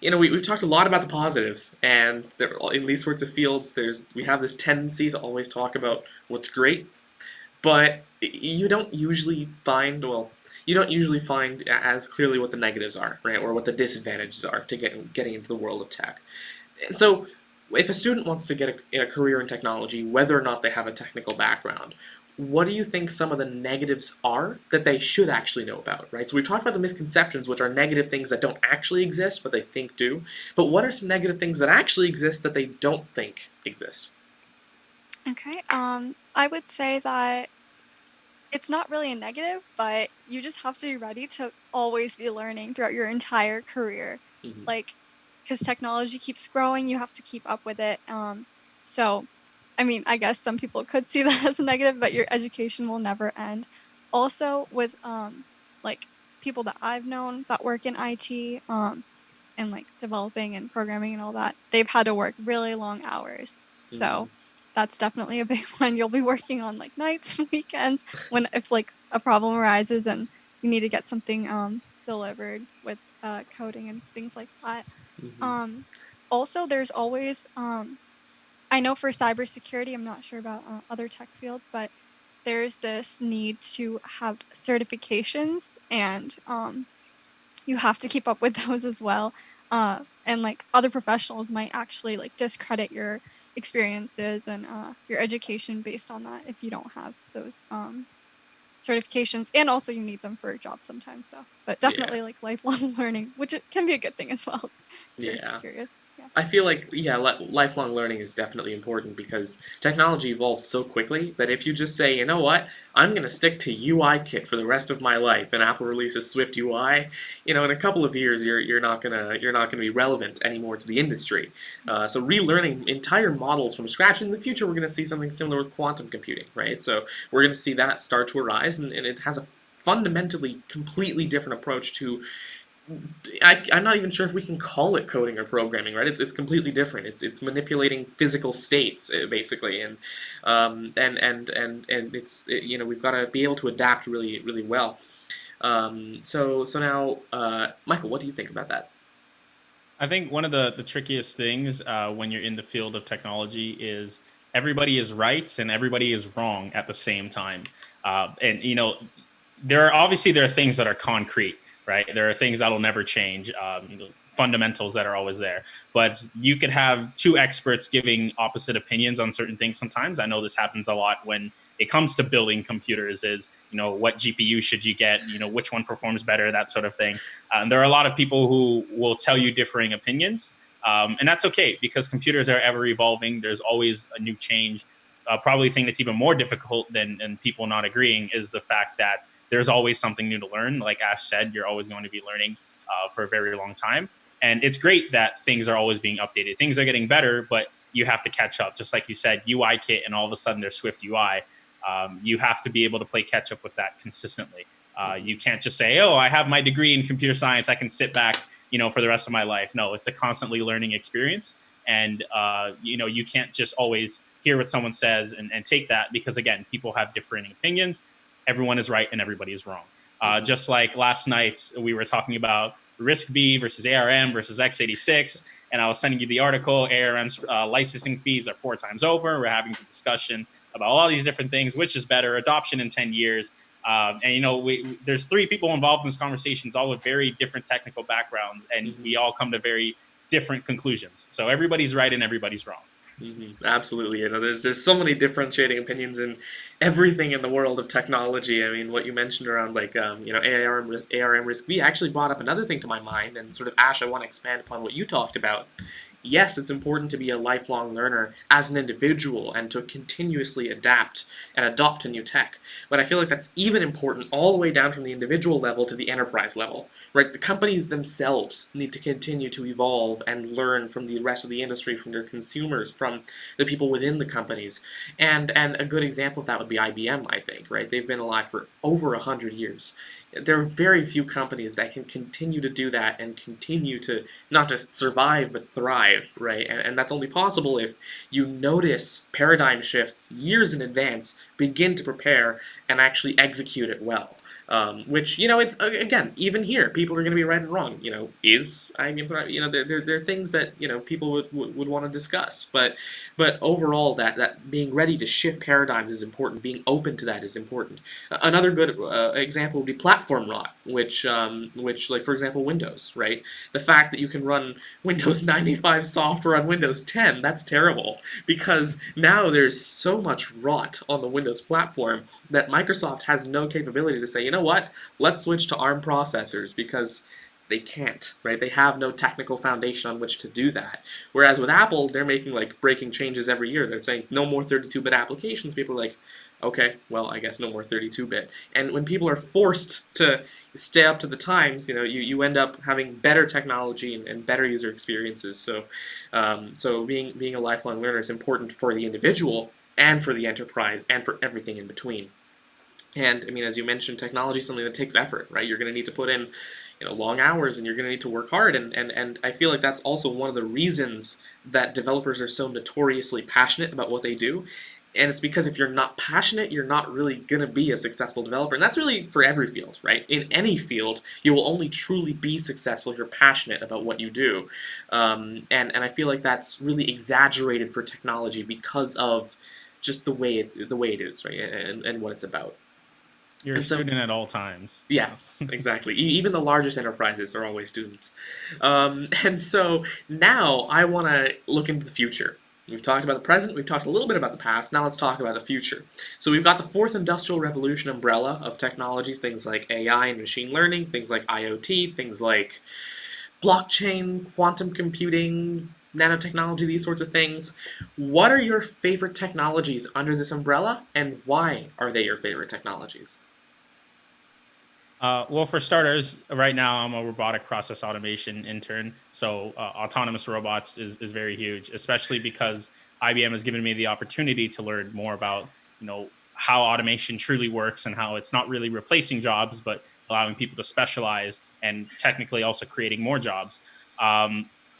we've talked a lot about the positives, and in these sorts of fields, we have this tendency to always talk about what's great, but you don't usually find as clearly what the negatives are, right, or what the disadvantages are to getting into the world of tech. And so, if a student wants to get a career in technology, whether or not they have a technical background, what do you think some of the negatives are that they should actually know about, right? So we've talked about the misconceptions, which are negative things that don't actually exist, but they think do. But what are some negative things that actually exist that they don't think exist? Okay, I would say that it's not really a negative, but you just have to be ready to always be learning throughout your entire career. Mm-hmm. Like, because technology keeps growing, you have to keep up with it. So, I mean, I guess some people could see that as a negative, but your education will never end. Also, with like people that I've known that work in IT, and like developing and programming and all that, they've had to work really long hours. So that's definitely a big one. You'll be working on like nights and weekends if like a problem arises and you need to get something delivered with coding and things like that. Also, there's always I know for cybersecurity, I'm not sure about other tech fields, but there's this need to have certifications, and you have to keep up with those as well. And like other professionals might actually like discredit your experiences and your education based on that if you don't have those certifications, and also you need them for a job sometimes. So, but definitely like lifelong learning, which it can be a good thing as well. Curious. Yeah. I feel like, lifelong learning is definitely important because technology evolves so quickly that if you just say, you know what, I'm going to stick to UIKit for the rest of my life, and Apple releases Swift UI, in a couple of years you're not gonna be relevant anymore to the industry. So relearning entire models from scratch. In the future, we're going to see something similar with quantum computing, right? So we're going to see that start to arise, and it has a fundamentally completely different approach to. I'm not even sure if we can call it coding or programming, right? It's completely different. It's manipulating physical states basically, and it's we've got to be able to adapt really really well. So now, Michael, what do you think about that? I think one of the trickiest things when you're in the field of technology is everybody is right and everybody is wrong at the same time. And there are things that are concrete, right? There are things that'll never change. Fundamentals that are always there, but you could have two experts giving opposite opinions on certain things. Sometimes I know this happens a lot when it comes to building computers. Is what GPU should you get? Which one performs better? That sort of thing. There are a lot of people who will tell you differing opinions, and that's okay because computers are ever evolving. There's always a new change. Probably the thing that's even more difficult than people not agreeing is the fact that there's always something new to learn. Like Ash said, you're always going to be learning for a very long time. And it's great that things are always being updated. Things are getting better, but you have to catch up. Just like you said, UIKit, and all of a sudden there's Swift UI. You have to be able to play catch up with that consistently. You can't just say, oh, I have my degree in computer science, I can sit back, for the rest of my life. No, it's a constantly learning experience. And, you can't just always hear what someone says and take that because, again, people have differing opinions. Everyone is right and everybody is wrong. Just like last night, we were talking about RISC-V versus ARM versus x86, and I was sending you the article. ARM's licensing fees are 4 times over. We're having a discussion about all these different things, which is better, adoption in 10 years. There's 3 people involved in this conversation, all with very different technical backgrounds, and we all come to very different conclusions. So everybody's right and everybody's wrong. Absolutely. There's so many differentiating opinions in everything in the world of technology. I mean, what you mentioned around ARM RISC-V actually brought up another thing to my mind, and sort of, Ash, I want to expand upon what you talked about. Yes, it's important to be a lifelong learner as an individual and to continuously adapt and adopt to new tech. But I feel like that's even important all the way down from the individual level to the enterprise level. Right? The companies themselves need to continue to evolve and learn from the rest of the industry, from their consumers, from the people within the companies. And a good example of that would be IBM, I think. Right? They've been alive for over 100 years. There are very few companies that can continue to do that and continue to not just survive but thrive, right? And that's only possible if you notice paradigm shifts years in advance, begin to prepare, and actually execute it well. Which, it's, again, even here, people are going to be right and wrong. There are things that, people would want to discuss. But overall, that being ready to shift paradigms is important. Being open to that is important. Another good example would be platform rot, which, like, for example, Windows, right? The fact that you can run Windows 95 software on Windows 10, that's terrible. Because now there's so much rot on the Windows platform that Microsoft has no capability to say, you know what, let's switch to ARM processors, because they can't, right? They have no technical foundation on which to do that. Whereas with Apple, they're making breaking changes every year. They're saying no more 32-bit applications. People are like, okay, well, I guess no more 32-bit. And when people are forced to stay up to the times, you end up having better technology and better user experiences. So being a lifelong learner is important for the individual and for the enterprise and for everything in between. And I mean, as you mentioned, technology is something that takes effort, right? You're going to need to put in, long hours, and you're going to need to work hard. And I feel like that's also one of the reasons that developers are so notoriously passionate about what they do. And it's because if you're not passionate, you're not really going to be a successful developer. And that's really for every field, right? In any field, you will only truly be successful if you're passionate about what you do. And I feel like that's really exaggerated for technology because of just the way it is, right? And what it's about. You're a student at all times. Yes, exactly. Even the largest enterprises are always students. And so now I want to look into the future. We've talked about the present, we've talked a little bit about the past, now let's talk about the future. So we've got the fourth industrial revolution umbrella of technologies, things like AI and machine learning, things like IoT, things like blockchain, quantum computing, nanotechnology, these sorts of things. What are your favorite technologies under this umbrella, and why are they your favorite technologies? Well, for starters, right now I'm a robotic process automation intern. So autonomous robots is very huge, especially because IBM has given me the opportunity to learn more about, how automation truly works and how it's not really replacing jobs, but allowing people to specialize and technically also creating more jobs.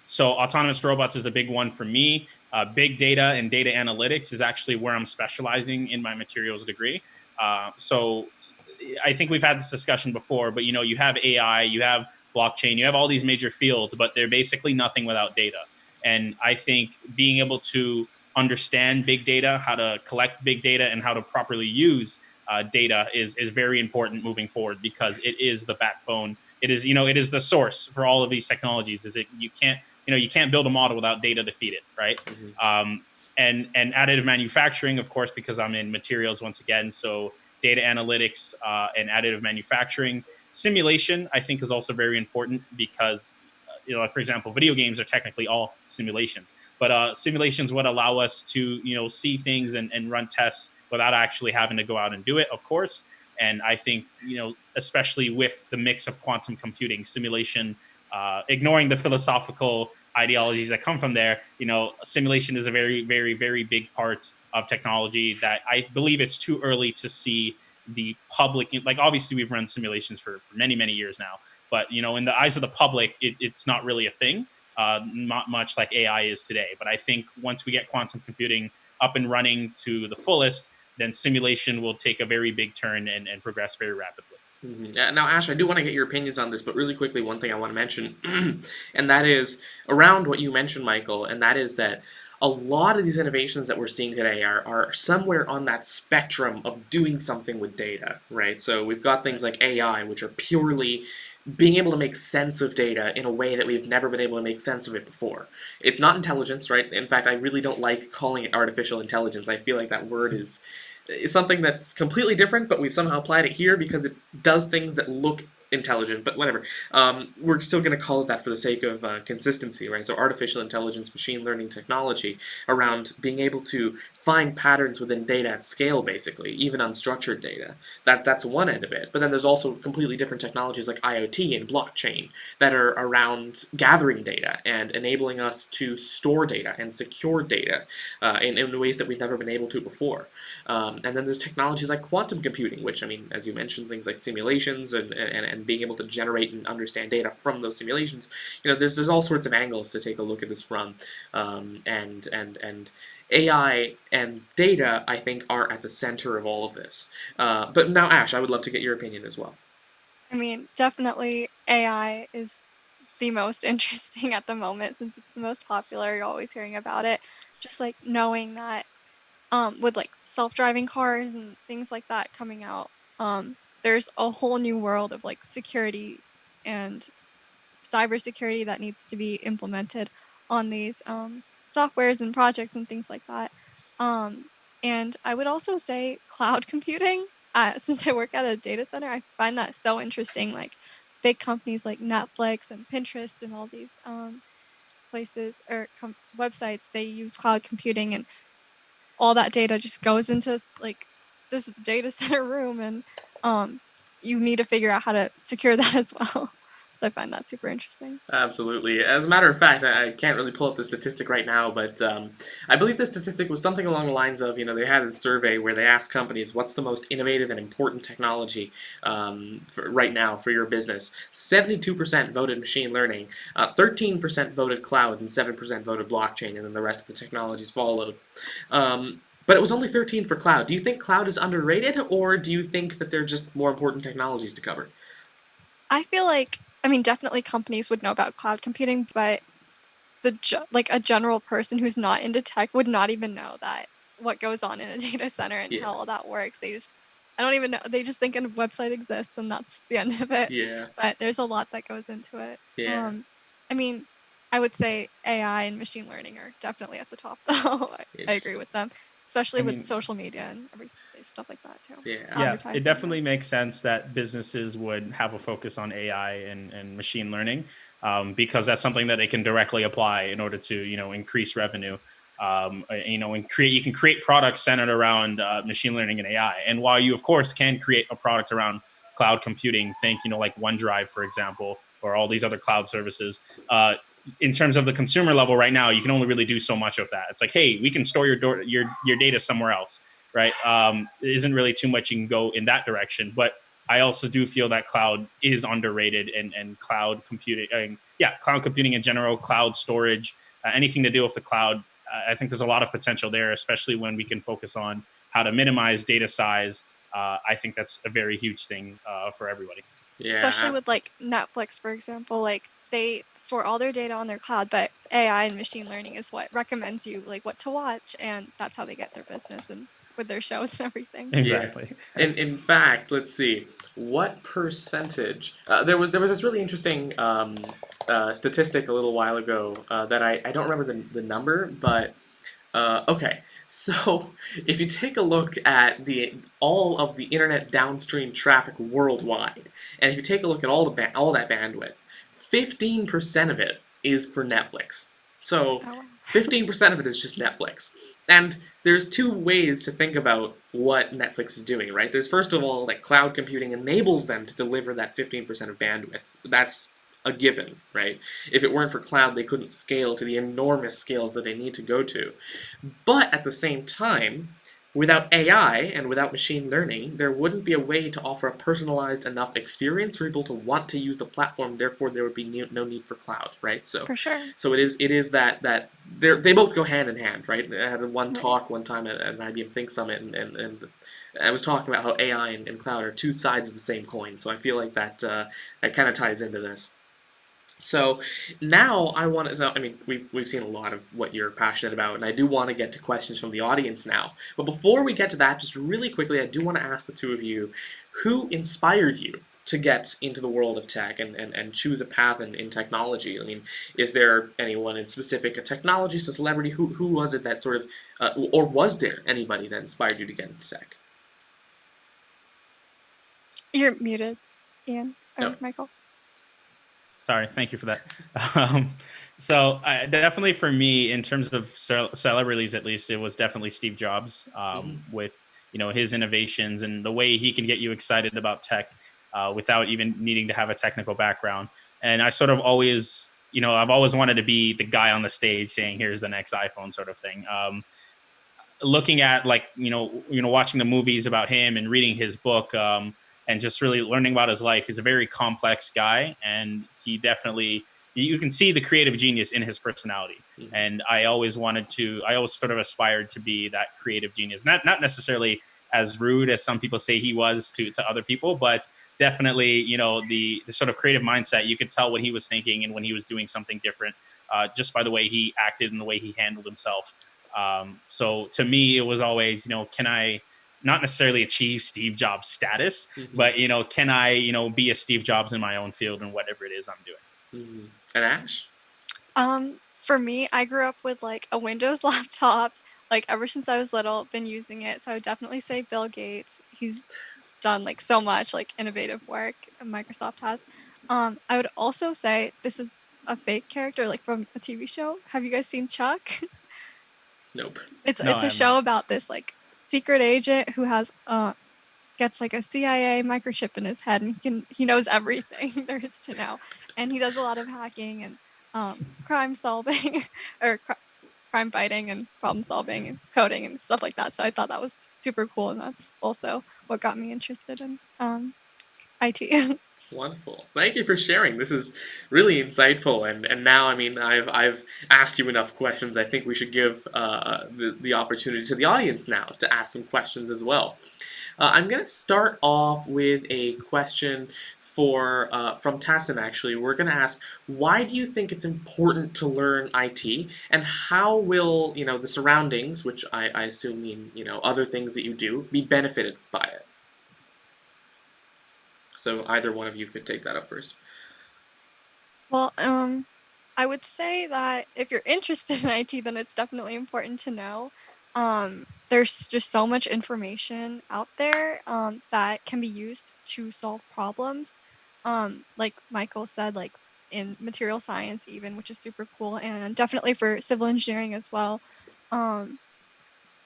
So autonomous robots is a big one for me. Big data and data analytics is actually where I'm specializing in my materials degree. So I think we've had this discussion before, but you have AI, you have blockchain, you have all these major fields, but they're basically nothing without data. And I think being able to understand big data, how to collect big data, and how to properly use data is very important moving forward, because it is the backbone. It is it is the source for all of these technologies. You can't build a model without data to feed it, right? Mm-hmm. And additive manufacturing, of course, because I'm in materials once again, so data analytics and additive manufacturing. Simulation, I think, is also very important because, like, for example, video games are technically all simulations. But simulations would allow us to, see things and run tests without actually having to go out and do it, of course. And I think, especially with the mix of quantum computing, simulation, ignoring the philosophical ideologies that come from there, simulation is a very, very, very big part of technology that I believe it's too early to see the public. Like, obviously we've run simulations for many, many years now, but in the eyes of the public, it's not really a thing, not much like AI is today. But I think once we get quantum computing up and running to the fullest, then simulation will take a very big turn and progress very rapidly. Mm-hmm. Now, Ash, I do want to get your opinions on this, but really quickly, one thing I want to mention, and that is around what you mentioned, Michael, and that is that a lot of these innovations that we're seeing today are somewhere on that spectrum of doing something with data, right? So we've got things like AI, which are purely being able to make sense of data in a way that we've never been able to make sense of it before. It's not intelligence, right? In fact, I really don't like calling it artificial intelligence. I feel like that word is something that's completely different, but we've somehow applied it here because it does things that look intelligent, but whatever. We're still going to call it that for the sake of consistency, right? So artificial intelligence, machine learning technology around being able to find patterns within data at scale, basically, even unstructured data. That's one end of it. But then there's also completely different technologies like IoT and blockchain that are around gathering data and enabling us to store data and secure data in ways that we've never been able to before. And then there's technologies like quantum computing, which, I mean, as you mentioned, things like simulations and being able to generate and understand data from those simulations. There's all sorts of angles to take a look at this from, and AI and data, I think, are at the center of all of this. But now, Ash, I would love to get your opinion as well. I mean, definitely AI is the most interesting at the moment, since it's the most popular. You're always hearing about it. Just like knowing that with like self-driving cars and things like that coming out, there's a whole new world of like security and cybersecurity that needs to be implemented on these softwares and projects and things like that. And I would also say cloud computing. Since I work at a data center, I find that so interesting. Like big companies like Netflix and Pinterest and all these places or websites, they use cloud computing, and all that data just goes into like this data center room, and you need to figure out how to secure that as well. So I find that super interesting. Absolutely. As a matter of fact, I can't really pull up the statistic right now, but I believe the statistic was something along the lines of, they had a survey where they asked companies, what's the most innovative and important technology right now for your business? 72% voted machine learning, 13% voted cloud, and 7% voted blockchain, and then the rest of the technologies followed. But it was only 13 for cloud. Do you think cloud is underrated, or do you think that they're just more important technologies to cover? I feel like, definitely companies would know about cloud computing, but a general person who's not into tech would not even know that what goes on in a data center and how all that works. I don't even know. They just think a website exists and that's the end of it. Yeah. But there's a lot that goes into it. Yeah. I would say AI and machine learning are definitely at the top, though. I agree with them, especially with social media and everything, stuff like that too. Yeah, it definitely makes sense that businesses would have a focus on AI and machine learning because that's something that they can directly apply in order to increase revenue. You can create products centered around machine learning and AI. And while you of course can create a product around cloud computing, think like OneDrive, for example, or all these other cloud services. In terms of the consumer level right now, you can only really do so much of that. It's like, hey, we can store your data somewhere else, right? There isn't really too much you can go in that direction. But I also do feel that cloud is underrated and cloud computing, cloud computing in general, cloud storage, anything to do with the cloud. I think there's a lot of potential there, especially when we can focus on how to minimize data size. I think that's a very huge thing for everybody. Yeah. Especially with Netflix, for example, they store all their data on their cloud, but AI and machine learning is what recommends you what to watch, and that's how they get their business and with their shows and everything. Exactly. Yeah. In fact, let's see, what percentage? There was this really interesting statistic a little while ago that I don't remember the number, but okay. So if you take a look at all of the internet downstream traffic worldwide, and if you take a look at all that bandwidth, 15% of it is for Netflix. So 15% of it is just Netflix. And there's two ways to think about what Netflix is doing, right? There's first of all, cloud computing enables them to deliver that 15% of bandwidth. That's a given, right? If it weren't for cloud, they couldn't scale to the enormous scales that they need to go to. But at the same time, without AI and without machine learning, there wouldn't be a way to offer a personalized enough experience for people to want to use the platform. Therefore, there would be no need for cloud, right? So, for sure. So it is that they both go hand in hand, right? I had one talk one time at an IBM Think Summit, and I was talking about how AI and cloud are two sides of the same coin. So I feel like that kind of ties into this. So now I want to. So, we've seen a lot of what you're passionate about, and I do want to get to questions from the audience now. But before we get to that, just really quickly, I do want to ask the two of you, who inspired you to get into the world of tech and choose a path in technology? Is there anyone in specific, a technologist, a celebrity? Who was it that sort of, or was there anybody that inspired you to get into tech? You're muted, Ian. No. Michael. Sorry, thank you for that. So definitely for me, in terms of celebrities, at least, it was definitely Steve Jobs with his innovations and the way he can get you excited about tech without even needing to have a technical background. And I sort of always, I've always wanted to be the guy on the stage saying, "Here's the next iPhone," sort of thing. Looking at watching the movies about him and reading his book. And just really learning about his life. He's a very complex guy, and he definitely, you can see the creative genius in his personality. Mm-hmm. And I always sort of aspired to be that creative genius. Not necessarily as rude as some people say he was to other people, but definitely, the sort of creative mindset, you could tell what he was thinking and when he was doing something different, just by the way he acted and the way he handled himself. So to me, it was always, can I not necessarily achieve Steve Jobs status, but, can I, be a Steve Jobs in my own field and whatever it is I'm doing. Mm-hmm. And Ash? For me, I grew up with a Windows laptop, ever since I was little, been using it. So I would definitely say Bill Gates. He's done so much innovative work Microsoft has. I would also say this is a fake character, from a TV show. Have you guys seen Chuck? Nope. It's a show about this secret agent who has gets like a CIA microchip in his head, and he knows everything there is to know, and he does a lot of hacking and crime solving or crime fighting and problem solving and coding and stuff like that. So I thought that was super cool, and that's also what got me interested in IT. Wonderful. Thank you for sharing. This is really insightful. And now, I mean, I've asked you enough questions. I think we should give the opportunity to the audience now to ask some questions as well. I'm going to start off with a question from Tassin, actually. We're going to ask, why do you think it's important to learn IT, and how will, the surroundings, which I assume mean, other things that you do, be benefited by it? So either one of you could take that up first. Well, I would say that if you're interested in IT, then it's definitely important to know. There's just so much information out there that can be used to solve problems. Like Michael said, like in material science even, which is super cool, and definitely for civil engineering as well, and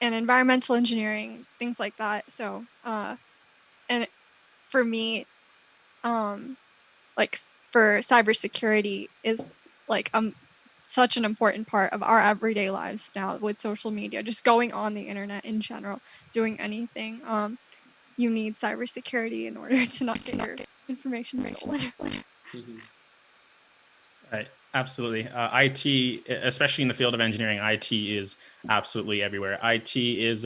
environmental engineering, things like that. So, and for me, like for cybersecurity is like such an important part of our everyday lives now with social media, just going on the internet in general, doing anything. You need cybersecurity in order to not get your information stolen. Mm-hmm. Right. Absolutely. IT, especially in the field of engineering, IT is absolutely everywhere. IT is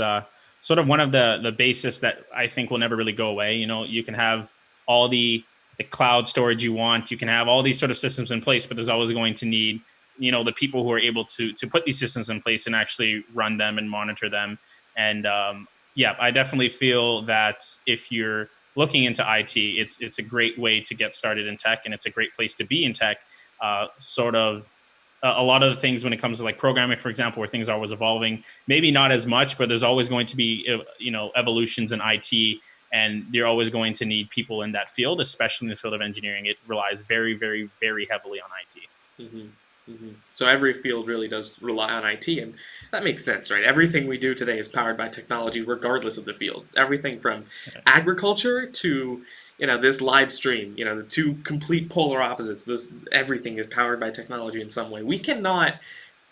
sort of one of the basis that I think will never really go away. You can have all the cloud storage you want. You can have all these sort of systems in place, but there's always going to need, the people who are able to put these systems in place and actually run them and monitor them. And yeah, I definitely feel that if you're looking into IT, it's a great way to get started in tech, and it's a great place to be in tech. Sort of a lot of the things when it comes to like programming, for example, where things are always evolving, maybe not as much, but there's always going to be, evolutions in IT, and you're always going to need people in that field, especially in the field of engineering. It relies very, very, very heavily on IT. Mm-hmm. Mm-hmm. So every field really does rely on IT, and that makes sense, right? Everything we do today is powered by technology, regardless of the field. Everything from agriculture to, this live stream, the two complete polar opposites. Everything is powered by technology in some way. We cannot.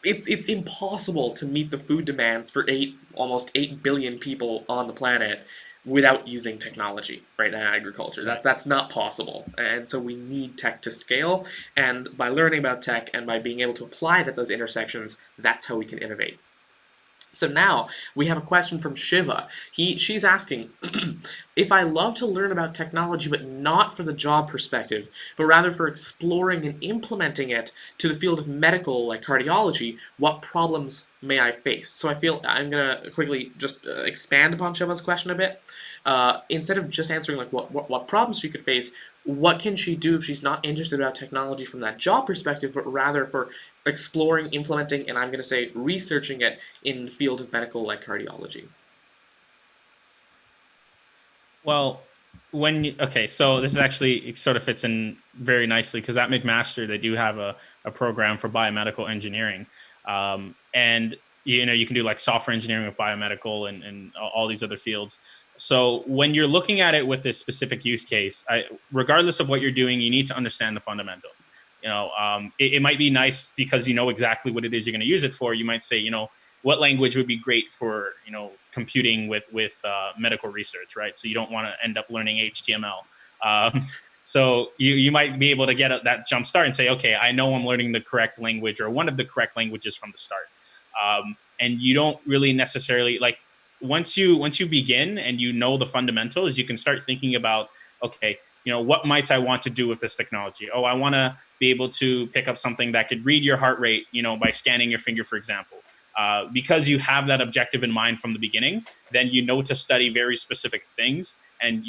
It's impossible to meet the food demands for almost 8 billion people on the planet without using technology, right, in agriculture. That's not possible. And so we need tech to scale, and by learning about tech and by being able to apply it at those intersections, that's how we can innovate. So now we have a question from Shiva. She's asking, if I love to learn about technology, but not from the job perspective, but rather for exploring and implementing it to the field of medical, like cardiology, what problems may I face? So I feel I'm going to quickly just expand upon Shiva's question a bit. Instead of just answering like what problems she could face, what can she do if she's not interested about technology from that job perspective, but rather for exploring, implementing, and I'm going to say researching it in the field of medical, like cardiology? Well, so this is actually, it sort of fits in very nicely, because at McMaster, they do have a program for biomedical engineering. And, you can do like software engineering with biomedical and all these other fields. So when you're looking at it with this specific use case, regardless of what you're doing, you need to understand the fundamentals. It might be nice because you know exactly what it is you're going to use it for. You might say, what language would be great for, computing with medical research, right? So you don't want to end up learning HTML. So you might be able to get that jump start and say, okay, I know I'm learning the correct language or one of the correct languages from the start. And you don't really necessarily once you begin and you know the fundamentals, you can start thinking about, okay, what might I want to do with this technology? Oh, I want to be able to pick up something that could read your heart rate, by scanning your finger, for example. Because you have that objective in mind from the beginning, then to study very specific things. And,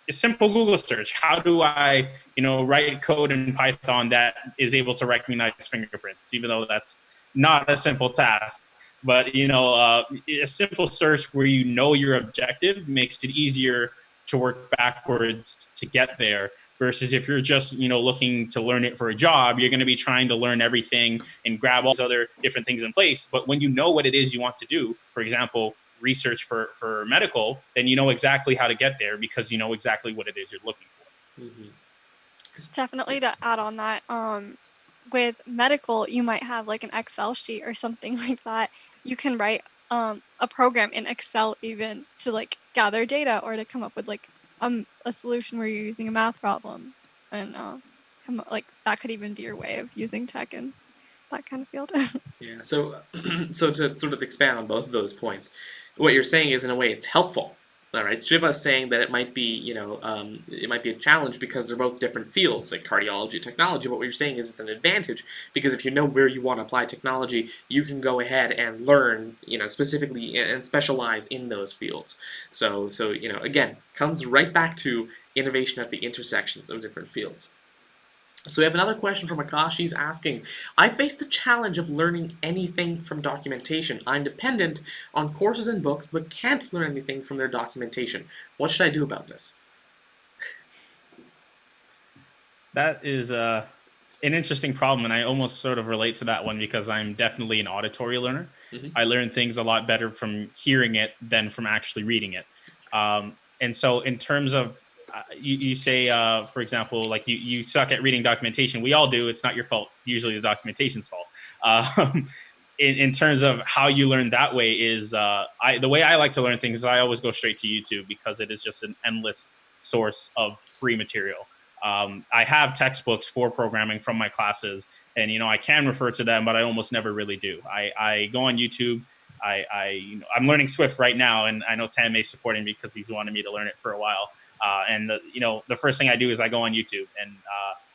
a simple Google search, how do I, write code in Python that is able to recognize fingerprints, even though that's not a simple task. But, a simple search where your objective makes it easier to work backwards to get there, versus if you're just, looking to learn it for a job, you're going to be trying to learn everything and grab all these other different things in place. But when you know what it is you want to do, for example, research for medical, then you know exactly how to get there because you know exactly what it is you're looking for. Mm-hmm. Definitely to add on that, with medical, you might have like an Excel sheet or something like that. You can write a program in Excel even to like gather data or to come up with like a solution where you're using a math problem, and come up, like that could even be your way of using tech in that kind of field. Yeah. So, so to sort of expand on both of those points, what you're saying is, in a way, it's helpful. All right. Shiva's saying that it might be, it might be a challenge because they're both different fields, like cardiology and technology. But what you're saying is it's an advantage because if you know where you want to apply technology, you can go ahead and learn, specifically and specialize in those fields. So, again, comes right back to innovation at the intersections of different fields. So we have another question from Akash. He's asking, I faced the challenge of learning anything from documentation. I'm dependent on courses and books, but can't learn anything from their documentation. What should I do about this? That is an interesting problem, and I almost sort of relate to that one because I'm definitely an auditory learner. Mm-hmm. I learn things a lot better from hearing it than from actually reading it. And so in terms of you say, for example, like you suck at reading documentation. We all do. It's not your fault. It's usually the documentation's fault. In terms of how you learn that way is the way I like to learn things is I always go straight to YouTube because it is just an endless source of free material. I have textbooks for programming from my classes, and I can refer to them, but I almost never really do. I go on YouTube. I'm learning Swift right now, and I know Tanmay is supporting me because he's wanted me to learn it for a while. And the first thing I do is I go on YouTube, and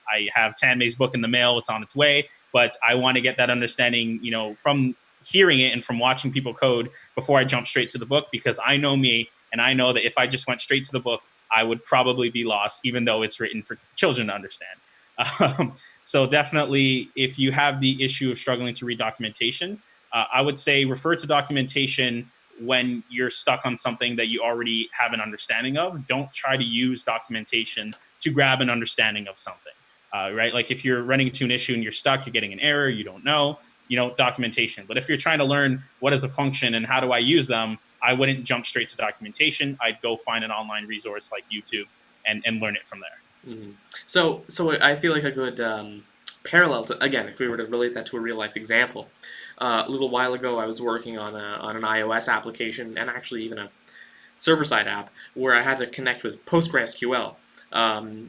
I have Tanmay's book in the mail. It's on its way, but I want to get that understanding, from hearing it and from watching people code before I jump straight to the book, because I know me, and I know that if I just went straight to the book, I would probably be lost, even though it's written for children to understand. So definitely, if you have the issue of struggling to read documentation, I would say refer to documentation when you're stuck on something that you already have an understanding of. Don't try to use documentation to grab an understanding of something, right? Like if you're running into an issue and you're stuck, you're getting an error, you don't know, documentation. But if you're trying to learn what is a function and how do I use them, I wouldn't jump straight to documentation. I'd go find an online resource like YouTube and learn it from there. Mm-hmm. So I feel like a good parallel to, again, if we were to relate that to a real life example, a little while ago I was working on an iOS application and actually even a server-side app where I had to connect with PostgreSQL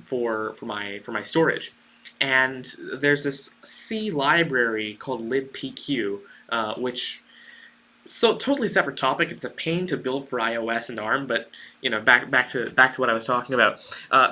for my storage. And there's this C library called libpq, which totally separate topic. It's a pain to build for iOS and ARM, but back to what I was talking about.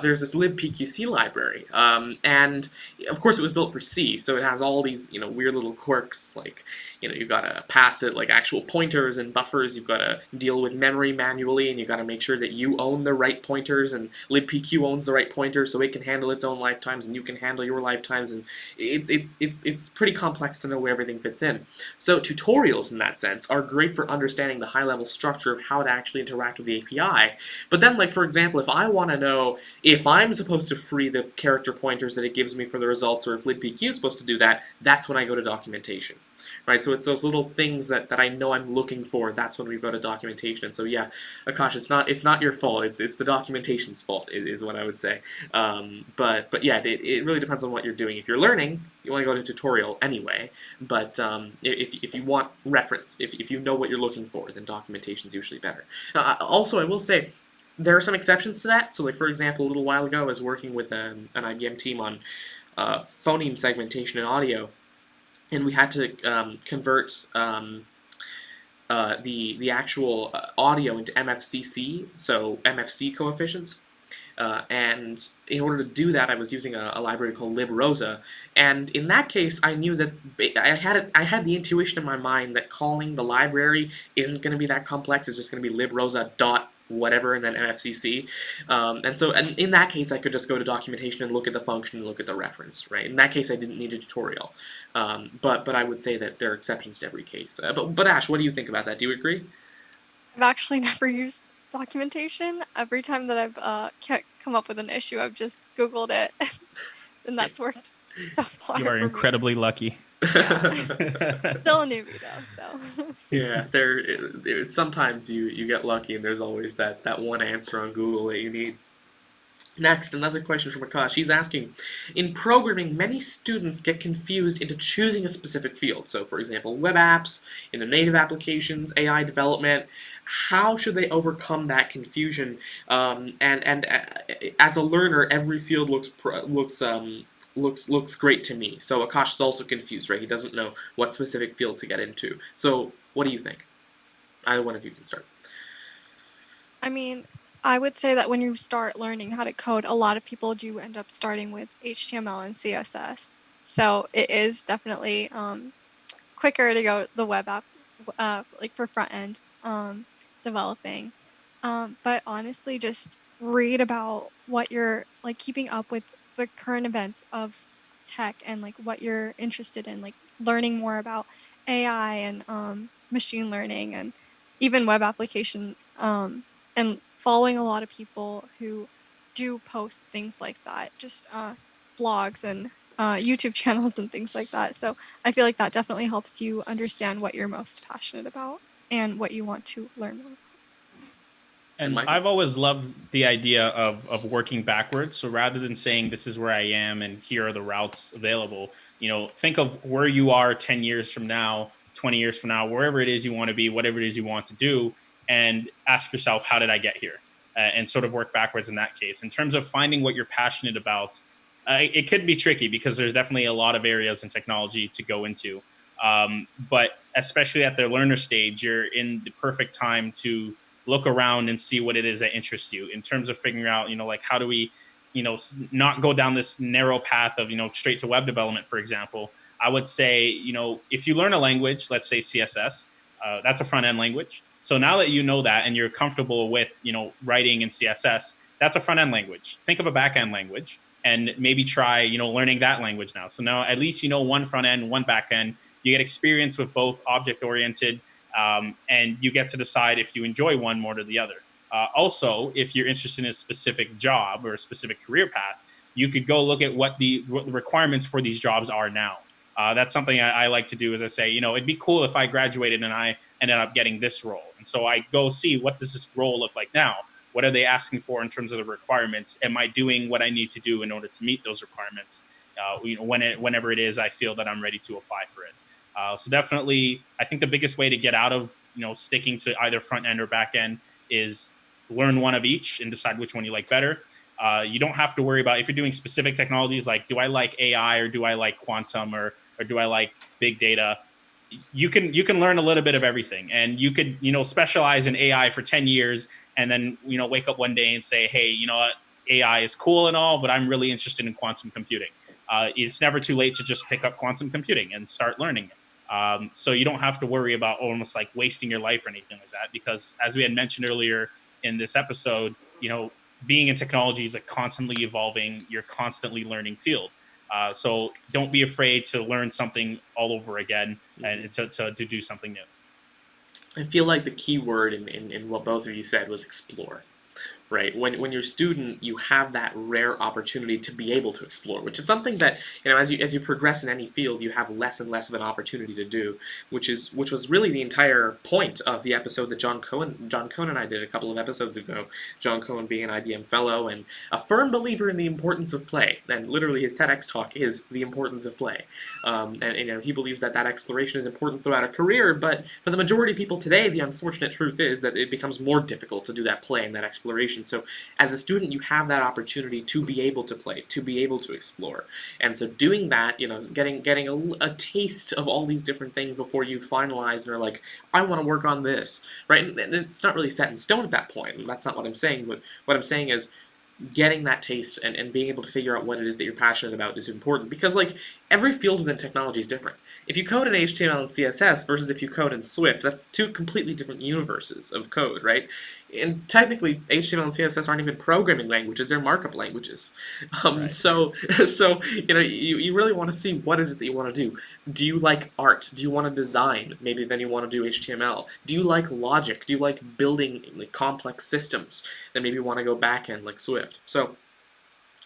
There's this libpqc library, and of course it was built for C, so it has all these weird little quirks, like you've got to pass it like actual pointers and buffers. You've got to deal with memory manually, and you've got to make sure that you own the right pointers, and libpq owns the right pointers, so it can handle its own lifetimes, and you can handle your lifetimes, and it's pretty complex to know where everything fits in. So tutorials in that sense are great for understanding the high-level structure of how to actually interact with the API. But then, like, for example, if I want to know if I'm supposed to free the character pointers that it gives me for the results, or if libpq is supposed to do that, that's when I go to documentation. Right, so it's those little things that I know I'm looking for. That's when we go to documentation. And so yeah, Akash, it's not your fault. It's the documentation's fault is what I would say. But yeah, it really depends on what you're doing. If you're learning, you want to go to tutorial anyway. But if you want reference, if you know what you're looking for, then documentation is usually better. Also, I will say there are some exceptions to that. So like for example, a little while ago, I was working with an IBM team on phoneme segmentation in audio. And we had to convert the actual audio into MFCC, so MFC coefficients. And in order to do that, I was using a library called librosa. And in that case, I knew that I had the intuition in my mind that calling the library isn't going to be that complex. It's just going to be librosa dot whatever and then MFCC. And in that case, I could just go to documentation and look at the function and look at the reference, right? In that case, I didn't need a tutorial. But I would say that there are exceptions to every case. But Ash, what do you think about that? Do you agree? I've actually never used documentation. Every time that I've come up with an issue, I've just Googled it, and that's worked so far. You are for me. incredibly lucky. Yeah. Still a newbie though, so. Yeah, sometimes you get lucky, and there's always that one answer on Google that you need. Next, another question from Akash. She's asking, in programming, many students get confused into choosing a specific field. So, for example, web apps, native applications, AI development. How should they overcome that confusion? As a learner, every field looks great to me. So Akash is also confused, right? He doesn't know what specific field to get into. So, what do you think? Either one of you can start. I mean, I would say that when you start learning how to code, a lot of people do end up starting with HTML and CSS. So it is definitely quicker to go the web app, like for front end developing. But honestly, just read about what you're like, keeping up with the current events of tech and like what you're interested in, like learning more about AI and machine learning and even web application, and following a lot of people who do post things like that, just blogs and YouTube channels and things like that. So I feel like that definitely helps you understand what you're most passionate about and what you want to learn more. And Michael? I've always loved the idea of working backwards. So rather than saying this is where I am and here are the routes available, think of where you are 10 years from now, 20 years from now, wherever it is you want to be, whatever it is you want to do, and ask yourself, how did I get here? And sort of work backwards in that case. In terms of finding what you're passionate about, it could be tricky because there's definitely a lot of areas in technology to go into. But especially at the learner stage, you're in the perfect time to look around and see what it is that interests you in terms of figuring out, like, how do we, not go down this narrow path of, straight to web development, for example. I would say, if you learn a language, let's say CSS, that's a front end language. So now that you know that and you're comfortable with, writing in CSS, that's a front end language. Think of a back end language and maybe try, learning that language now. So now at least one front end, one back end. You get experience with both object oriented, and you get to decide if you enjoy one more than the other. Also, if you're interested in a specific job or a specific career path, you could go look at what the requirements for these jobs are now. That's something I like to do, is I say, it'd be cool if I graduated and I ended up getting this role. And so I go see, what does this role look like now? What are they asking for in terms of the requirements? Am I doing what I need to do in order to meet those requirements? Whenever it is, I feel that I'm ready to apply for it. So definitely, I think the biggest way to get out of sticking to either front end or back end is learn one of each and decide which one you like better. You don't have to worry about, if you're doing specific technologies, like, do I like AI or do I like quantum or do I like big data? You can learn a little bit of everything, and you could specialize in AI for 10 years and then wake up one day and say, hey, what, AI is cool and all, but I'm really interested in quantum computing. It's never too late to just pick up quantum computing and start learning it. So you don't have to worry about almost like wasting your life or anything like that, because as we had mentioned earlier in this episode, being in technology is a constantly evolving, you're constantly learning field. So don't be afraid to learn something all over again and to do something new. I feel like the key word in what both of you said was explore. Right? When you're a student, you have that rare opportunity to be able to explore, which is something that, as you progress in any field, you have less and less of an opportunity to do, which was really the entire point of the episode that John Cohen and I did a couple of episodes ago. John Cohen being an IBM fellow and a firm believer in the importance of play, and literally his TEDx talk is the importance of play. And he believes that exploration is important throughout a career, but for the majority of people today, the unfortunate truth is that it becomes more difficult to do that play and that exploration. So as a student, you have that opportunity to be able to play, to be able to explore. And so doing that, getting a taste of all these different things before you finalize and are like, I want to work on this, right? And it's not really set in stone at that point. And that's not what I'm saying. But what I'm saying is getting that taste and being able to figure out what it is that you're passionate about is important, because every field within technology is different. If you code in HTML and CSS versus if you code in Swift, that's two completely different universes of code, right? And technically, HTML and CSS aren't even programming languages; they're markup languages. Right. So you really want to see what is it that you want to do. Do you like art? Do you want to design? Maybe then you want to do HTML. Do you like logic? Do you like building complex systems? Then maybe you want to go back end like Swift. So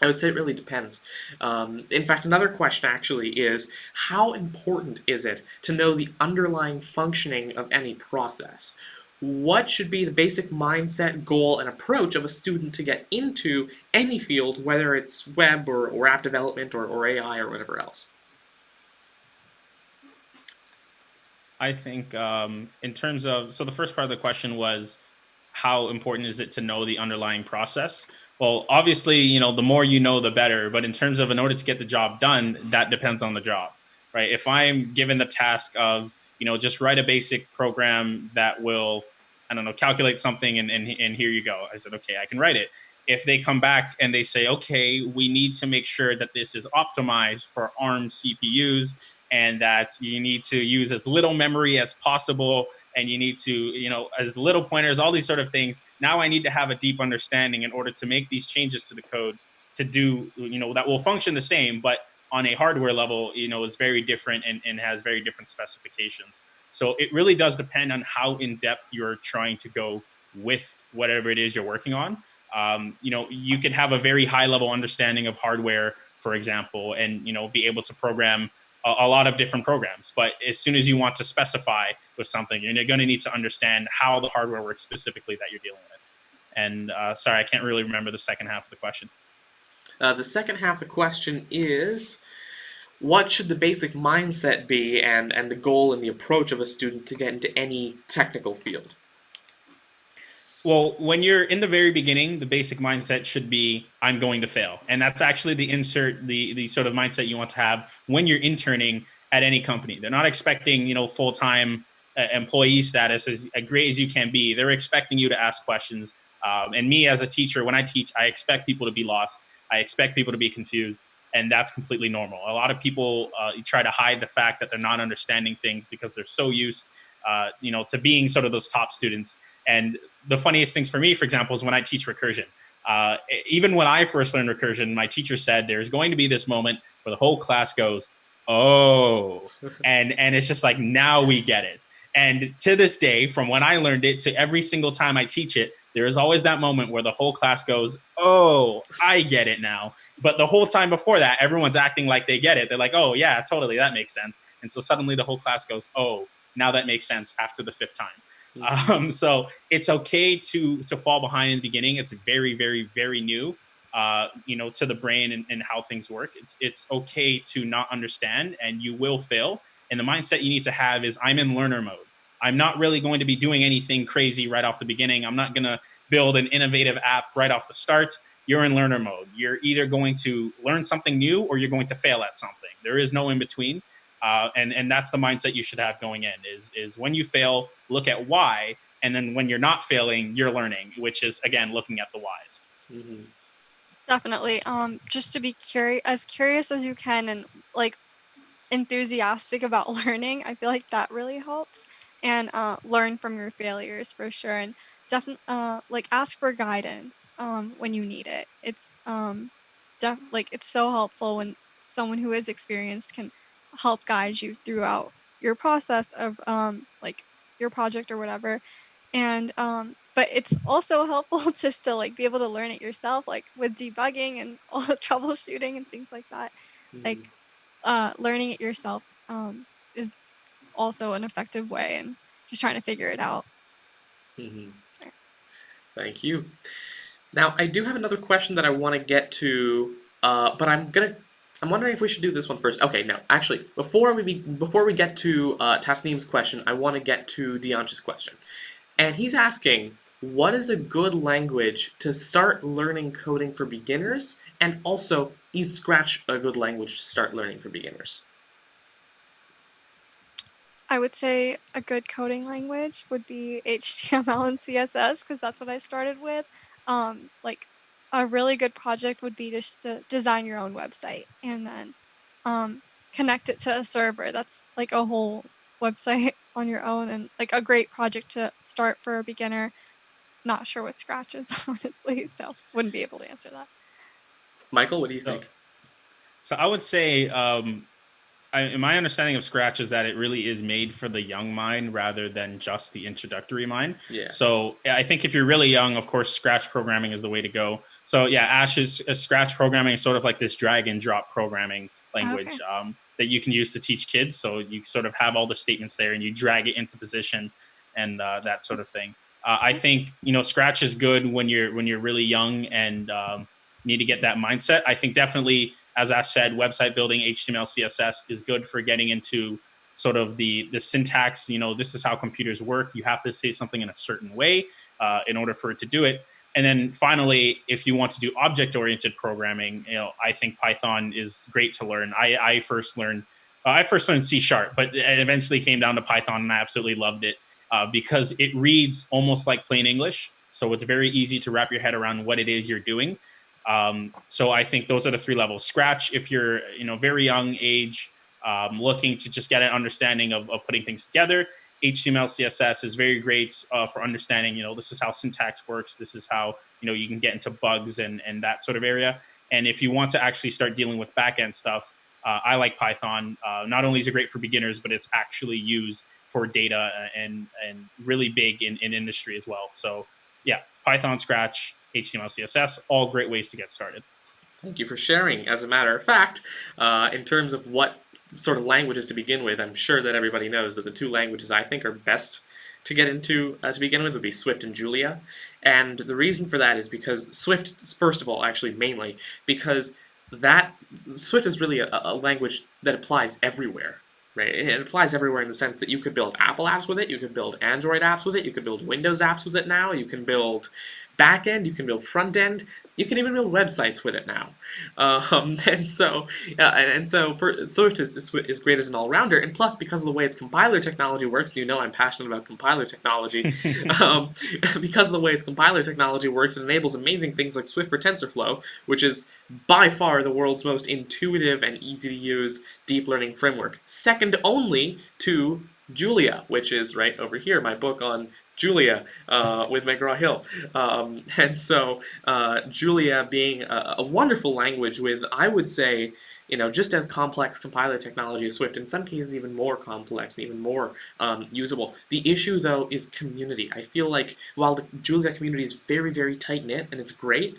I would say it really depends. In fact, another question actually is, how important is it to know the underlying functioning of any process? What should be the basic mindset, goal, and approach of a student to get into any field, whether it's web or app development or AI or whatever else? I think in terms of, so the first part of the question was, how important is it to know the underlying process? Well, obviously, the more you know, the better. But in terms of, in order to get the job done, that depends on the job, right? If I'm given the task of, just write a basic program that will, I don't know, calculate something, and here you go. I said, okay, I can write it. If they come back and they say, okay, we need to make sure that this is optimized for ARM CPUs, and that you need to use as little memory as possible, and you need to, as little pointers, all these sort of things. Now I need to have a deep understanding in order to make these changes to the code to do, that will function the same, but on a hardware level, is very different and has very different specifications. So it really does depend on how in depth you're trying to go with whatever it is you're working on. You could have a very high level understanding of hardware, for example, and be able to program a lot of different programs. But as soon as you want to specify with something, you're going to need to understand how the hardware works specifically that you're dealing with. And sorry, I can't really remember the second half of the question. The second half of the question is, what should the basic mindset be and the goal and the approach of a student to get into any technical field? Well, when you're in the very beginning, the basic mindset should be, I'm going to fail. And that's actually the sort of mindset you want to have when you're interning at any company. They're not expecting, full-time employee status as great as you can be. They're expecting you to ask questions. And me as a teacher, when I teach, I expect people to be lost. I expect people to be confused. And that's completely normal. A lot of people try to hide the fact that they're not understanding things because they're so used, to being sort of those top students. And the funniest things for me, for example, is when I teach recursion. Even when I first learned recursion, my teacher said there's going to be this moment where the whole class goes, oh, and it's just like, now we get it. And to this day, from when I learned it to every single time I teach it, there is always that moment where the whole class goes, oh, I get it now. But the whole time before that, everyone's acting like they get it. They're like, oh, yeah, totally, that makes sense. And so suddenly the whole class goes, oh, now that makes sense after the fifth time. So it's okay to fall behind in the beginning. It's very, very, very new, to the brain and how things work. It's okay to not understand, and you will fail. And the mindset you need to have is, I'm in learner mode. I'm not really going to be doing anything crazy right off the beginning. I'm not going to build an innovative app right off the start. You're in learner mode. You're either going to learn something new or you're going to fail at something. There is no in between. And that's the mindset you should have going in is when you fail, look at why. And then when you're not failing, you're learning, which is, again, looking at the whys. Mm-hmm. Definitely. Just to be curious as you can, and like enthusiastic about learning. I feel like that really helps. And learn from your failures for sure. And definitely like ask for guidance when you need it. It's it's so helpful when someone who is experienced can help guide you throughout your process of like your project or whatever. And but it's also helpful just to like be able to learn it yourself, like with debugging and all the troubleshooting and things like that. Like learning it yourself is also an effective way, and just trying to figure it out. Mm-hmm. Thank you. Now, I do have another question that I want to get to, but I'm wondering if we should do this one first. Okay, no, actually, before we get to Tasneem's question, I want to get to Diansh's question, and he's asking, what is a good language to start learning coding for beginners, and also, is Scratch a good language to start learning for beginners? I would say a good coding language would be HTML and CSS, because that's what I started with. Like a really good project would be just to design your own website and then connect it to a server. That's like a whole website on your own, and like a great project to start for a beginner. Not sure what Scratch is, honestly, so wouldn't be able to answer that. Michael, what do you think? So I would say my understanding of Scratch is that it really is made for the young mind rather than just the introductory mind. Yeah. So I think if you're really young, of course, Scratch programming is the way to go. So yeah, Aish's Scratch programming is sort of like this drag and drop programming language Okay. that you can use to teach kids. So you sort of have all the statements there and you drag it into position and that sort of thing. I think, Scratch is good when you're really young and need to get that mindset. I think definitely, as I said, website building, HTML, CSS is good for getting into sort of the syntax. This is how computers work. You have to say something in a certain way in order for it to do it. And then finally, if you want to do object-oriented programming, I think Python is great to learn. I first learned C#, but it eventually came down to Python, and I absolutely loved it because it reads almost like plain English. So it's very easy to wrap your head around what it is you're doing. So I think those are the three levels. Scratch, if you're very young age, looking to just get an understanding of putting things together. HTML, CSS is very great for understanding, this is how syntax works. This is how, you can get into bugs and that sort of area. And if you want to actually start dealing with backend stuff, I like Python. Not only is it great for beginners, but it's actually used for data and really big in industry as well. So yeah, Python, Scratch, HTML, CSS, all great ways to get started. Thank you for sharing. As a matter of fact, in terms of what sort of languages to begin with, I'm sure that everybody knows that the two languages I think are best to get into to begin with would be Swift and Julia. And the reason for that is because Swift, first of all, actually mainly, because Swift is really a language that applies everywhere. Right? It applies everywhere in the sense that you could build Apple apps with it, you could build Android apps with it, you could build Windows apps with it now, you can build backend, you can build front end, you can even build websites with it now. And so for Swift is great as an all-rounder, and plus because of the way its compiler technology works, I'm passionate about compiler technology. Because of the way its compiler technology works, it enables amazing things like Swift for TensorFlow, which is by far the world's most intuitive and easy to use deep learning framework, second only to Julia, which is right over here, my book on Julia with McGraw-Hill. And so Julia being a wonderful language with, I would say, just as complex compiler technology as Swift, in some cases even more complex and even more usable. The issue, though, is community. I feel like while the Julia community is very, very tight-knit and it's great,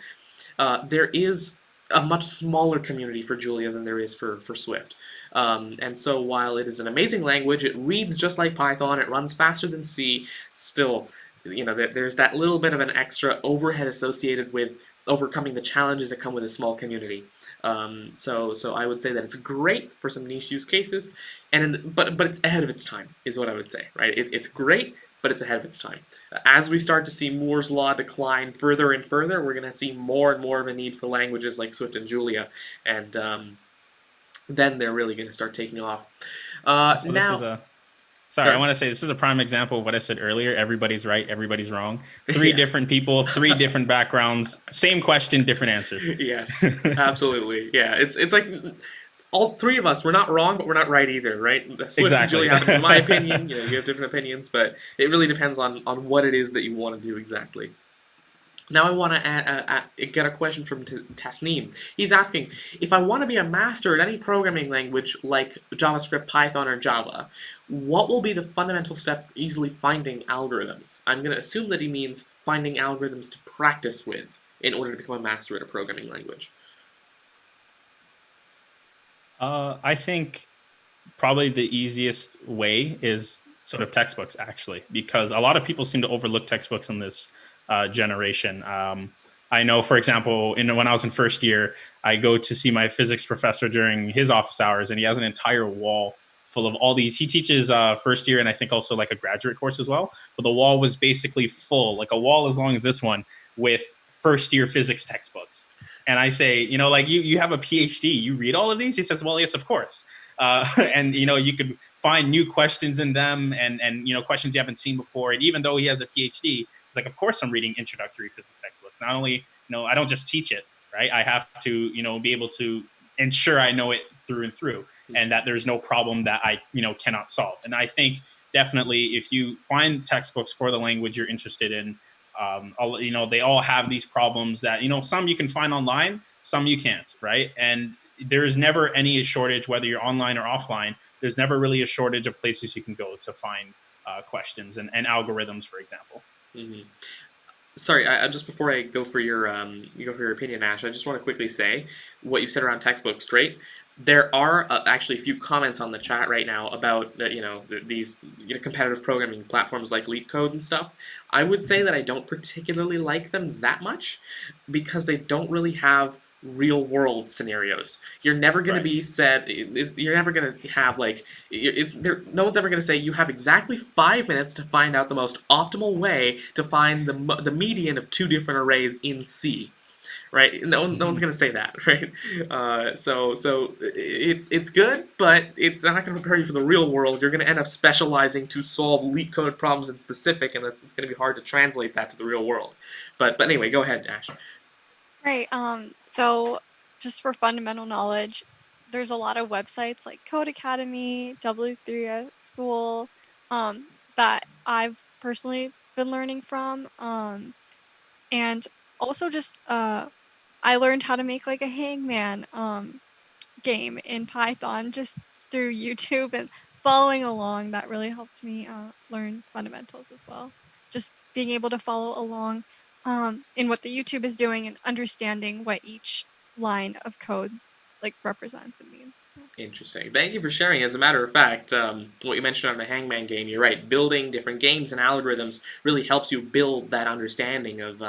there is a much smaller community for Julia than there is for Swift. And so while it is an amazing language, it reads just like Python, it runs faster than C, still, there's that little bit of an extra overhead associated with overcoming the challenges that come with a small community. So I would say that it's great for some niche use cases, but it's ahead of its time, is what I would say, right? It's great, but it's ahead of its time. As we start to see Moore's Law decline further and further, we're going to see more and more of a need for languages like Swift and Julia, and then they're really going to start taking off. I want to say this is a prime example of what I said earlier. Everybody's right, everybody's wrong. Three different people, three different backgrounds, same question, different answers. Yes, absolutely. Yeah, it's like all three of us, we're not wrong, but we're not right either, right? Swift Exactly. and Julia have, in my opinion, you have different opinions, but it really depends on what it is that you want to do exactly. Now I want to get a question from Tasneem. He's asking, if I want to be a master at any programming language like JavaScript, Python, or Java, what will be the fundamental step for easily finding algorithms? I'm going to assume that he means finding algorithms to practice with in order to become a master at a programming language. I think probably the easiest way is sort of textbooks, actually, because a lot of people seem to overlook textbooks in this generation. I know, for example, when I was in first year, I go to see my physics professor during his office hours, and he has an entire wall full of all these. He teaches first year and I think also like a graduate course as well. But the wall was basically full, like a wall as long as this one, with first year physics textbooks. And I say, like you have a PhD, you read all of these? He says, well, yes, of course. And, you could find new questions in them and questions you haven't seen before. And even though he has a PhD, he's like, of course, I'm reading introductory physics textbooks. Not only, I don't just teach it, right? I have to, be able to ensure I know it through and through and that there's no problem that I, cannot solve. And I think definitely if you find textbooks for the language you're interested in, they all have these problems that, some you can find online, some you can't, right? And there is never any shortage, whether you're online or offline. There's never really a shortage of places you can go to find questions and algorithms, for example. Mm-hmm. Sorry, I just before I go for your opinion, Ash, I just want to quickly say what you said around textbooks. Great. There are actually a few comments on the chat right now about these competitive programming platforms like LeetCode and stuff. I would say that I don't particularly like them that much because they don't really have real world scenarios. You're never going to be said. You're never going to have like it's there. No one's ever going to say you have exactly 5 minutes to find out the most optimal way to find the median of two different arrays in C. Right? No one's going to say that, right? So it's good, but it's not going to prepare you for the real world. You're going to end up specializing to solve LeetCode problems in specific, and it's going to be hard to translate that to the real world. But anyway, go ahead, Ash. Right. So just for fundamental knowledge, there's a lot of websites like Code Academy, W3 School, that I've personally been learning from. And also just I learned how to make like a hangman game in Python just through YouTube and following along. That really helped me learn fundamentals as well. Just being able to follow along in what the YouTube is doing and understanding what each line of code like represents and means. Interesting. Thank you for sharing. As a matter of fact, what you mentioned on the Hangman game, you're right. Building different games and algorithms really helps you build that understanding of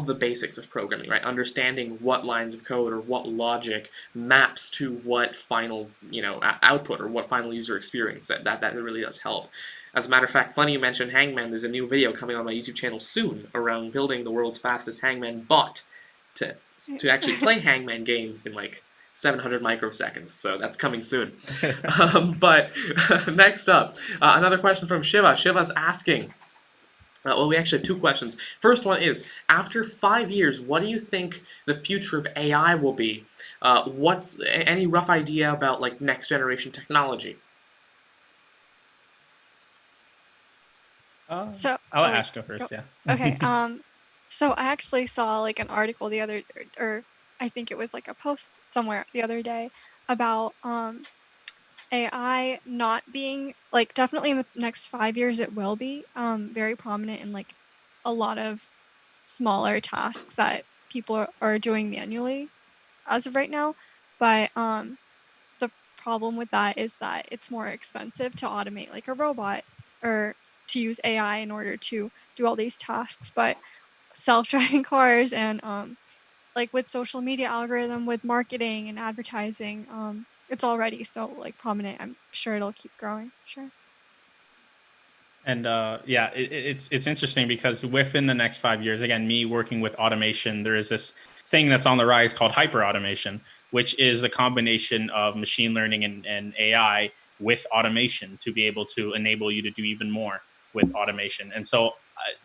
the basics of programming, right? Understanding what lines of code or what logic maps to what final, output or what final user experience. That really does help. As a matter of fact, funny you mentioned Hangman. There's a new video coming on my YouTube channel soon around building the world's fastest Hangman bot to actually play Hangman games in like 700 microseconds. So that's coming soon. But next up, another question from Shiva. Shiva's asking. Well, we actually have two questions. First one is, after 5 years, what do you think the future of AI will be? What's any rough idea about like next generation technology? So I'll let Ash go first. Yeah. Okay. So I actually saw like an article the other, or I think it was like a post somewhere the other day about AI not being like, definitely in the next 5 years it will be very prominent in like a lot of smaller tasks that people are doing manually as of right now. But the problem with that is that it's more expensive to automate like a robot or to use AI in order to do all these tasks. But self-driving cars and like with social media algorithm, with marketing and advertising, it's already so like prominent. I'm sure it'll keep growing. Sure. And yeah, it's interesting because within the next 5 years, again, me working with automation, there is this thing that's on the rise called hyper automation, which is the combination of machine learning and AI with automation to be able to enable you to do even more with automation. And so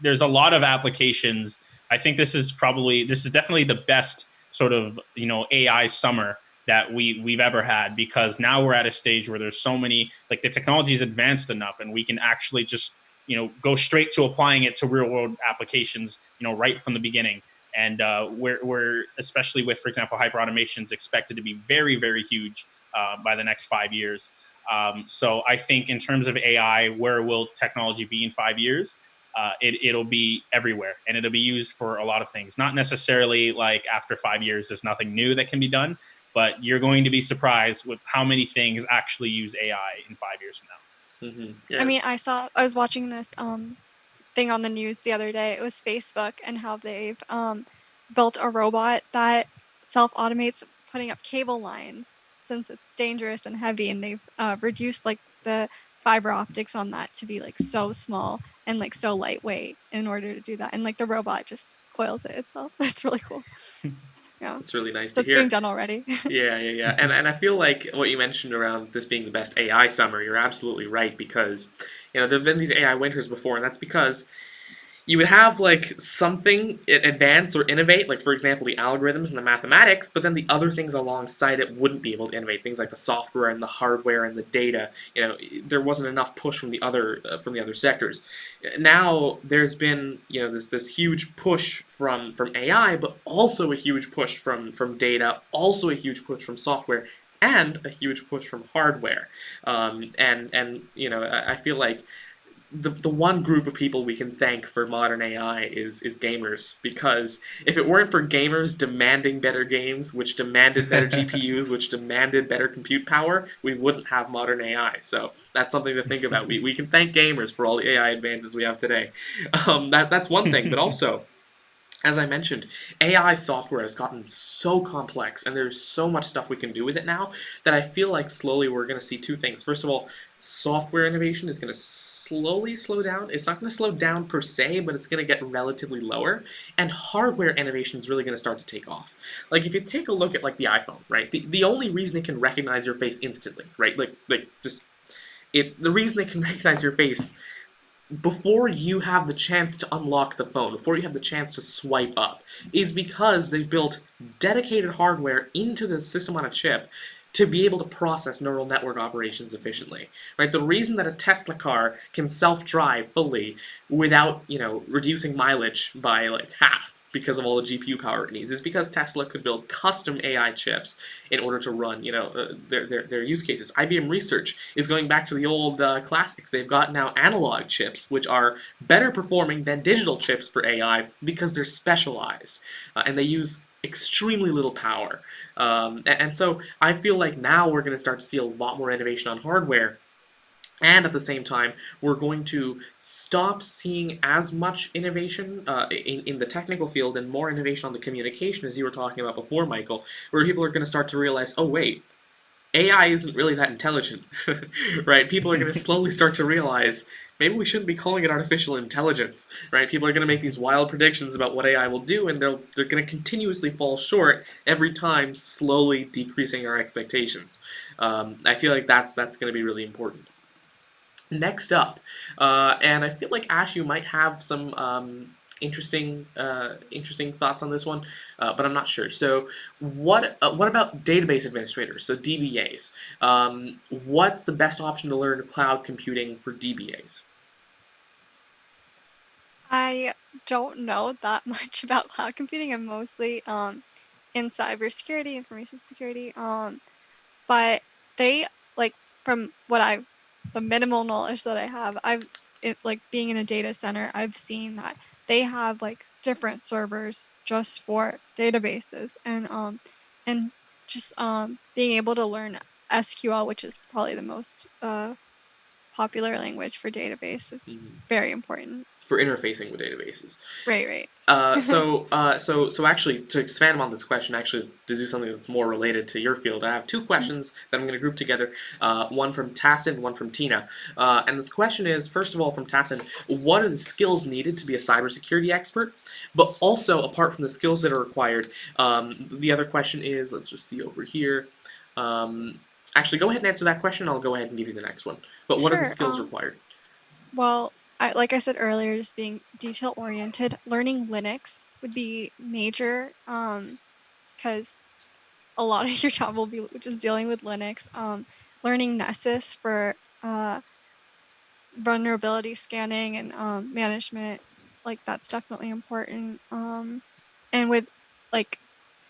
there's a lot of applications. I think this is definitely the best sort of AI summer that we've ever had, because now we're at a stage where there's so many, like, the technology is advanced enough and we can actually just go straight to applying it to real world applications right from the beginning. And we're especially with, for example, hyper automation is expected to be very, very huge by the next 5 years. So I think in terms of AI, where will technology be in 5 years? It'll be everywhere, and it'll be used for a lot of things. Not necessarily like after 5 years, there's nothing new that can be done, but you're going to be surprised with how many things actually use AI in 5 years from now. Mm-hmm. Yeah. I mean, I was watching this thing on the news the other day. It was Facebook and how they've built a robot that self-automates putting up cable lines since it's dangerous and heavy, and they've reduced like the fiber optics on that to be like so small and like so lightweight in order to do that, and like the robot just coils it itself. That's really cool. Yeah, it's really nice so to hear. It's being done already. Yeah. And I feel like what you mentioned around this being the best AI summer, you're absolutely right, because there've been these AI winters before, and that's because you would have like something advance or innovate, like for example the algorithms and the mathematics, but then the other things alongside it wouldn't be able to innovate. Things like the software and the hardware and the data. There wasn't enough push from the other sectors. Now there's been this huge push from AI, but also a huge push from data, also a huge push from software, and a huge push from hardware. And I feel like the one group of people we can thank for modern AI is gamers, because if it weren't for gamers demanding better games, which demanded better GPUs, which demanded better compute power, we wouldn't have modern AI. So that's something to think about. We can thank gamers for all the AI advances we have today. That's one thing, but also, as I mentioned, AI software has gotten so complex, and there's so much stuff we can do with it now, that I feel like slowly we're going to see two things. First of all, software innovation is going to slowly slow down. It's not going to slow down per se, but it's going to get relatively lower. And hardware innovation is really going to start to take off. Like if you take a look at like the iPhone, right? The only reason it can recognize your face instantly, right? The reason it can recognize your face before you have the chance to unlock the phone, before you have the chance to swipe up, is because they've built dedicated hardware into the system on a chip to be able to process neural network operations efficiently. Right? The reason that a Tesla car can self-drive fully without, reducing mileage by like half because of all the GPU power it needs is because Tesla could build custom AI chips in order to run, their use cases. IBM Research is going back to the old classics. They've got now analog chips, which are better performing than digital chips for AI because they're specialized, and they use extremely little power. And so I feel like now we're going to start to see a lot more innovation on hardware. And at the same time, we're going to stop seeing as much innovation in the technical field and more innovation on the communication, as you were talking about before, Michael, where people are going to start to realize, oh wait, AI isn't really that intelligent, right? People are going to slowly start to realize maybe we shouldn't be calling it artificial intelligence, right? People are going to make these wild predictions about what AI will do, and they're going to continuously fall short every time, slowly decreasing our expectations. I feel like that's going to be really important. Next up, and I feel like Ash, you might have some interesting thoughts on this one, but I'm not sure. So, what about database administrators? So DBAs. What's the best option to learn cloud computing for DBAs? I don't know that much about cloud computing. I'm mostly in cybersecurity, information security. But they like from the minimal knowledge that I have, like being in a data center, I've seen that they have like different servers just for databases, and just being able to learn SQL, which is probably the most popular language for database, is very important. For interfacing with databases. Right. So actually, to expand on this question, actually to do something that's more related to your field, I have two questions that I'm going to group together. One from Tassin, one from Tina. And this question is, first of all, from Tassin, what are the skills needed to be a cybersecurity expert? But also, apart from the skills that are required, the other question is, let's just see over here. Actually, go ahead and answer that question. I'll go ahead and give you the next one. But what are the skills required? Well, like I said earlier, just being detail-oriented, learning Linux would be major, because a lot of your job will be just dealing with Linux. Learning Nessus for vulnerability scanning and management, like that's definitely important. And with like,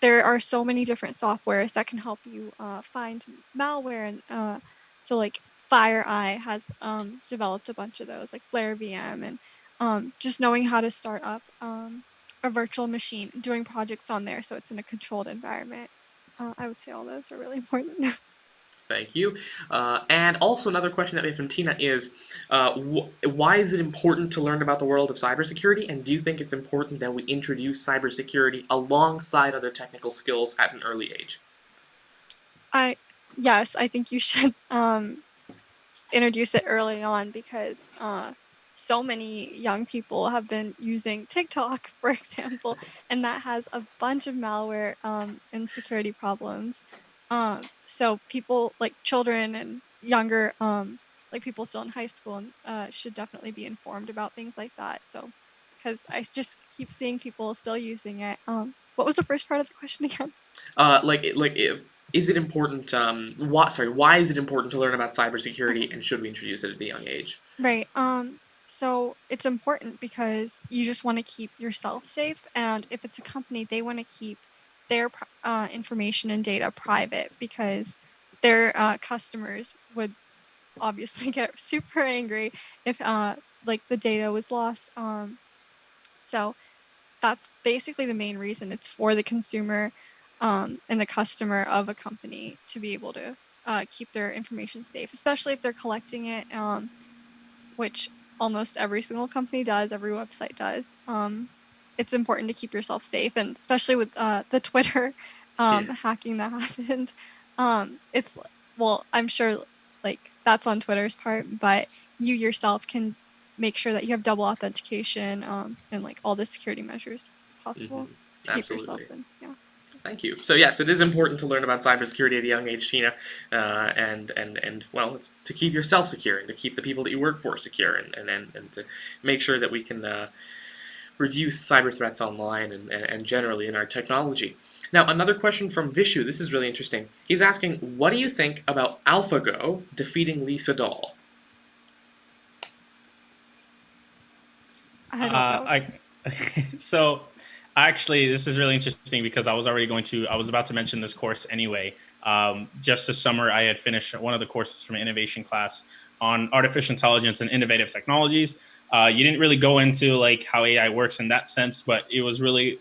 there are so many different softwares that can help you find malware, and so like FireEye has developed a bunch of those, like Flare VM, and just knowing how to start up a virtual machine, doing projects on there so it's in a controlled environment. I would say all those are really important. Thank you. And also another question that we have from Tina is, why is it important to learn about the world of cybersecurity, and do you think it's important that we introduce cybersecurity alongside other technical skills at an early age? Yes, I think you should introduce it early on, because so many young people have been using TikTok, for example, and that has a bunch of malware and security problems. So people, like children and younger, like people still in high school, should definitely be informed about things like that. So because I just keep seeing people still using it. What was the first part of the question again? Is it important? Why is it important to learn about cybersecurity, and should we introduce it at a young age? Right. So it's important because you just want to keep yourself safe, and if it's a company, they want to keep their information and data private because their customers would obviously get super angry if like the data was lost. So that's basically the main reason. It's for the consumer and the customer of a company to be able to keep their information safe, especially if they're collecting it, which almost every single company does, every website does. It's important to keep yourself safe, and especially with the Twitter hacking that happened. It's, well, I'm sure like that's on Twitter's part, but you yourself can make sure that you have double authentication and like all the security measures possible to keep yourself in. Yeah. Thank you. So yes, it is important to learn about cybersecurity at a young age, Tina, and well, it's to keep yourself secure and to keep the people that you work for secure, and to make sure that we can reduce cyber threats online and generally in our technology. Now, another question from Vishu. This is really interesting. He's asking, what do you think about AlphaGo defeating Lee Sedol? I don't know. So actually, this is really interesting because I was about to mention this course anyway. Just this summer, I had finished one of the courses from an innovation class on artificial intelligence and innovative technologies. You didn't really go into like how AI works in that sense, but it was really,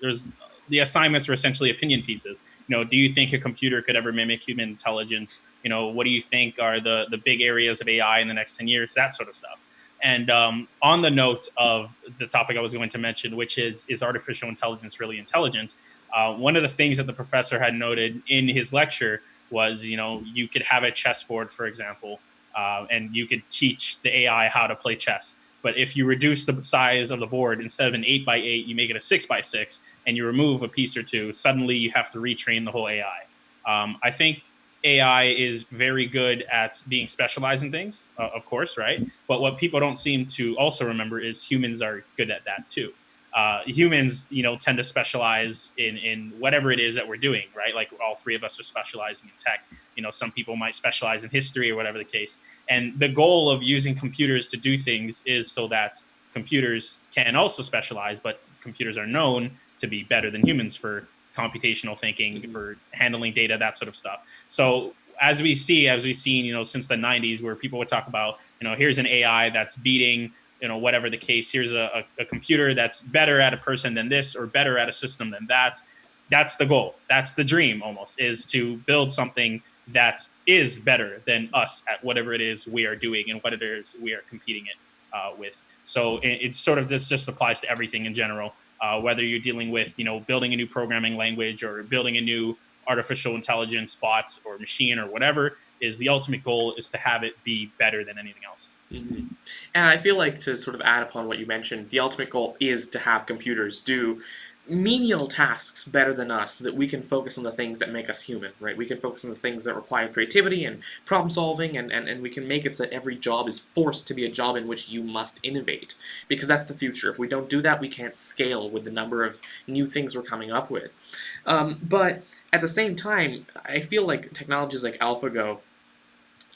the assignments were essentially opinion pieces. Do you think a computer could ever mimic human intelligence? What do you think are the big areas of AI in the next 10 years? That sort of stuff. And on the note of the topic I was going to mention, which is artificial intelligence really intelligent? One of the things that the professor had noted in his lecture was, you could have a chessboard, for example, and you could teach the AI how to play chess. But if you reduce the size of the board, instead of an 8x8, you make it a 6x6, and you remove a piece or two, suddenly you have to retrain the whole AI. I think AI is very good at being specialized in things, of course, right? But what people don't seem to also remember is humans are good at that too. Humans, tend to specialize in whatever it is that we're doing, right? Like all three of us are specializing in tech. Some people might specialize in history or whatever the case. And the goal of using computers to do things is so that computers can also specialize, but computers are known to be better than humans for computational thinking, for handling data, that sort of stuff. So as we've seen, since the 90s, where people would talk about, here's an AI that's beating, whatever the case, here's a computer that's better at a person than this, or better at a system than that. That's the goal. That's the dream almost, is to build something that is better than us at whatever it is we are doing and what it is we are competing it with. So it's sort of, this just applies to everything in general. Whether you're dealing with, building a new programming language or building a new artificial intelligence bot or machine or whatever, is the ultimate goal is to have it be better than anything else. Mm-hmm. And I feel like, to sort of add upon what you mentioned, the ultimate goal is to have computers do menial tasks better than us, so that we can focus on the things that make us human, right? We can focus on the things that require creativity and problem solving, and we can make it so that every job is forced to be a job in which you must innovate, because that's the future. If we don't do that, we can't scale with the number of new things we're coming up with. But at the same time, I feel like technologies like AlphaGo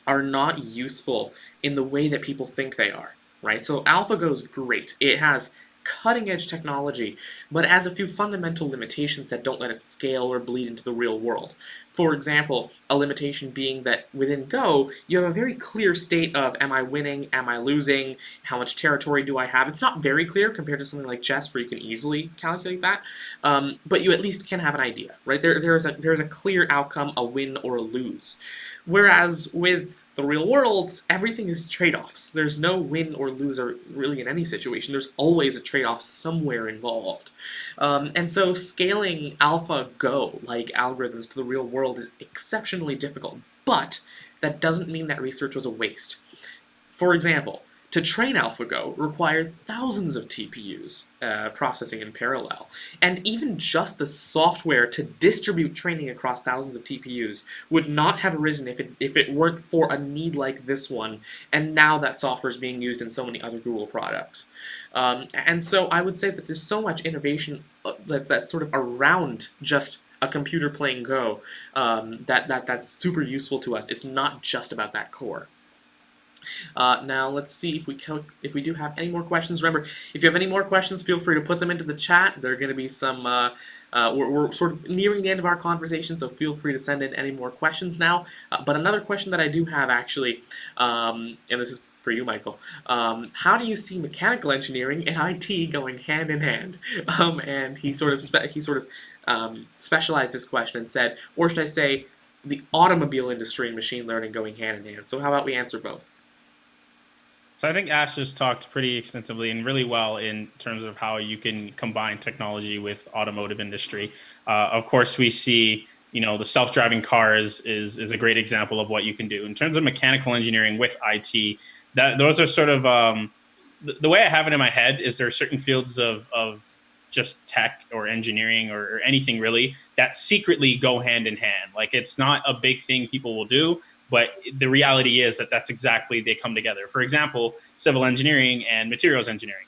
are not useful in the way that people think they are, right? So AlphaGo is great. It has cutting-edge technology, but it has a few fundamental limitations that don't let it scale or bleed into the real world. For example, a limitation being that within Go, you have a very clear state of, am I winning, am I losing, how much territory do I have? It's not very clear compared to something like chess, where you can easily calculate that, but you at least can have an idea, right? There's a clear outcome, a win or a lose. Whereas with the real world, everything is trade-offs. There's no win or loser really in any situation. There's always a trade-off somewhere involved. And so scaling AlphaGo-like algorithms to the real world is exceptionally difficult, but that doesn't mean that research was a waste. For example, to train AlphaGo require thousands of TPUs processing in parallel. And even just the software to distribute training across thousands of TPUs would not have arisen if it weren't for a need like this one, and now that software is being used in so many other Google products. And so I would say that there's so much innovation that's sort of around just a computer playing Go that's super useful to us. It's not just about that core. Now let's see if we do have any more questions. Remember, if you have any more questions, feel free to put them into the chat. There are going to be some. We're sort of nearing the end of our conversation, so feel free to send in any more questions now. But another question that I do have actually, and this is for you, Michael. How do you see mechanical engineering and IT going hand in hand? And he sort of specialized his question and said, or should I say, the automobile industry and machine learning going hand in hand. So how about we answer both? So I think Ash just talked pretty extensively and really well in terms of how you can combine technology with automotive industry. Of course, we see, the self-driving car is a great example of what you can do. In terms of mechanical engineering with IT, those are sort of, the way I have it in my head is there are certain fields of just tech or engineering or anything really that secretly go hand in hand. Like, it's not a big thing people will do, but the reality is that that's exactly, they come together. For example, civil engineering and materials engineering.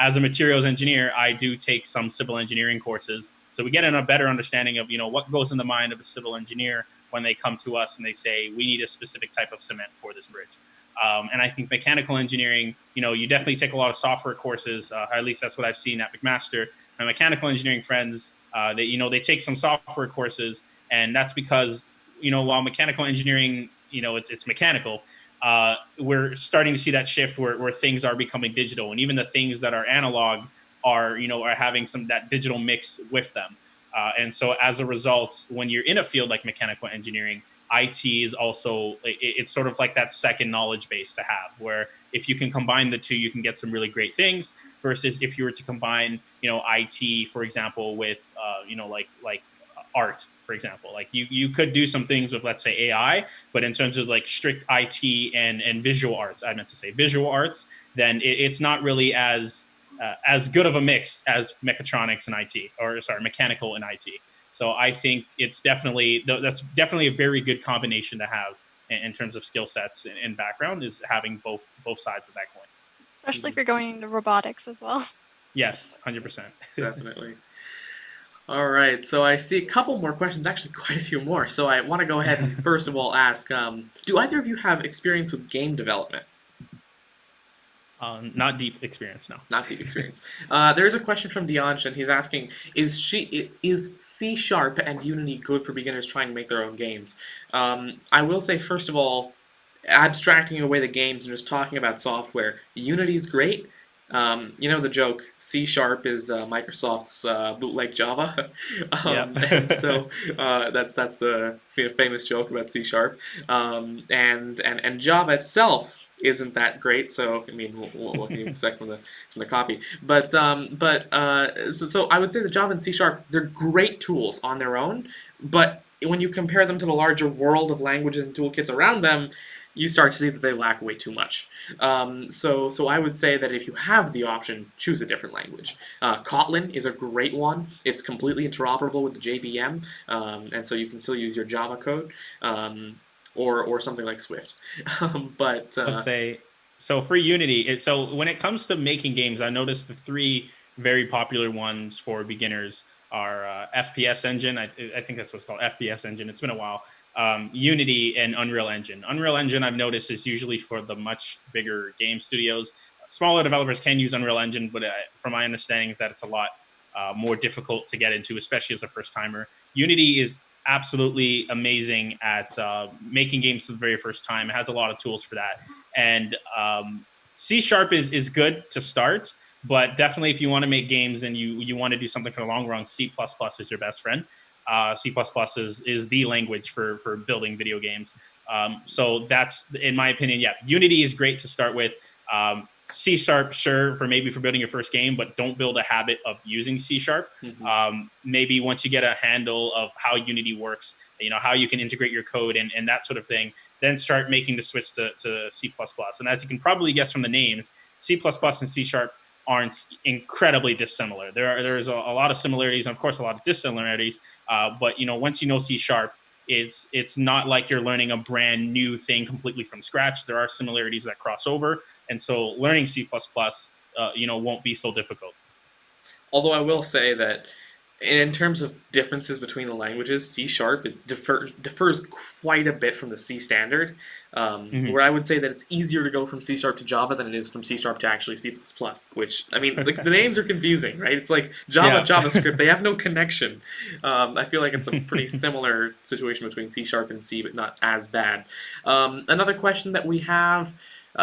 As a materials engineer, I do take some civil engineering courses. So we get a better understanding of, what goes in the mind of a civil engineer when they come to us and they say, we need a specific type of cement for this bridge. And I think mechanical engineering, you definitely take a lot of software courses. At least that's what I've seen at McMaster. My mechanical engineering friends, they take some software courses, and that's because, while mechanical engineering, it's mechanical, we're starting to see that shift where things are becoming digital, and even the things that are analog are having that digital mix with them. And so as a result, when you're in a field like mechanical engineering, IT is also, it's sort of like that second knowledge base to have, where if you can combine the two, you can get some really great things, versus if you were to combine, IT, for example, with, like art, for example. Like you could do some things with, let's say, AI, but in terms of like strict IT and visual arts, I meant to say visual arts, then it's not really as good of a mix as mechatronics and IT, or sorry, mechanical and IT. So I think that's definitely a very good combination to have in terms of skill sets and background, is having both sides of that coin. Especially if you're going into robotics as well. Yes, 100%. Definitely. All right, so I see a couple more questions, actually quite a few more. So I want to go ahead and first of all ask, do either of you have experience with game development? Not deep experience, no. Not deep experience. There's a question from Deansh, and he's asking, is C# and Unity good for beginners trying to make their own games? I will say, first of all, abstracting away the games and just talking about software, Unity's great. The joke, C# is Microsoft's bootleg Java. And so that's the famous joke about C#. And Java itself isn't that great, so I mean, what can you expect from the copy? But so I would say the Java and C#, they're great tools on their own, but when you compare them to the larger world of languages and toolkits around them, you start to see that they lack way too much. So I would say that if you have the option, choose a different language. Kotlin is a great one. It's completely interoperable with the JVM, and so you can still use your Java code. Or something like Swift. But let's say, so for Unity, so when it comes to making games, I noticed the three very popular ones for beginners are FPS Engine. I think that's what's called, FPS Engine. It's been a while. Unity and Unreal Engine. Unreal Engine, I've noticed, is usually for the much bigger game studios. Smaller developers can use Unreal Engine, but from my understanding is that it's a lot more difficult to get into, especially as a first timer. Unity is absolutely amazing at making games for the very first time. It has a lot of tools for that. And C# is good to start, but definitely if you want to make games and you want to do something for the long run, C++ is your best friend. C++ is the language for building video games. So that's, in my opinion, yeah, Unity is great to start with. C#, sure, for building your first game, but don't build a habit of using C#. Maybe once you get a handle of how Unity works, how you can integrate your code and that sort of thing, then start making the switch to C++. And as you can probably guess from the names, C++ and C# aren't incredibly dissimilar. There's a lot of similarities and of course a lot of dissimilarities. But once you know C#, it's not like you're learning a brand new thing completely from scratch. There are similarities that cross over, and so learning C++, won't be so difficult. Although I will say that in terms of differences between the languages, C# differs quite a bit from the C standard, where I would say that it's easier to go from C# to Java than it is from C# to actually C++, which, I mean, the names are confusing, right? It's like Java, JavaScript, they have no connection. I feel like it's a pretty similar situation between C# and C, but not as bad. Another question that we have,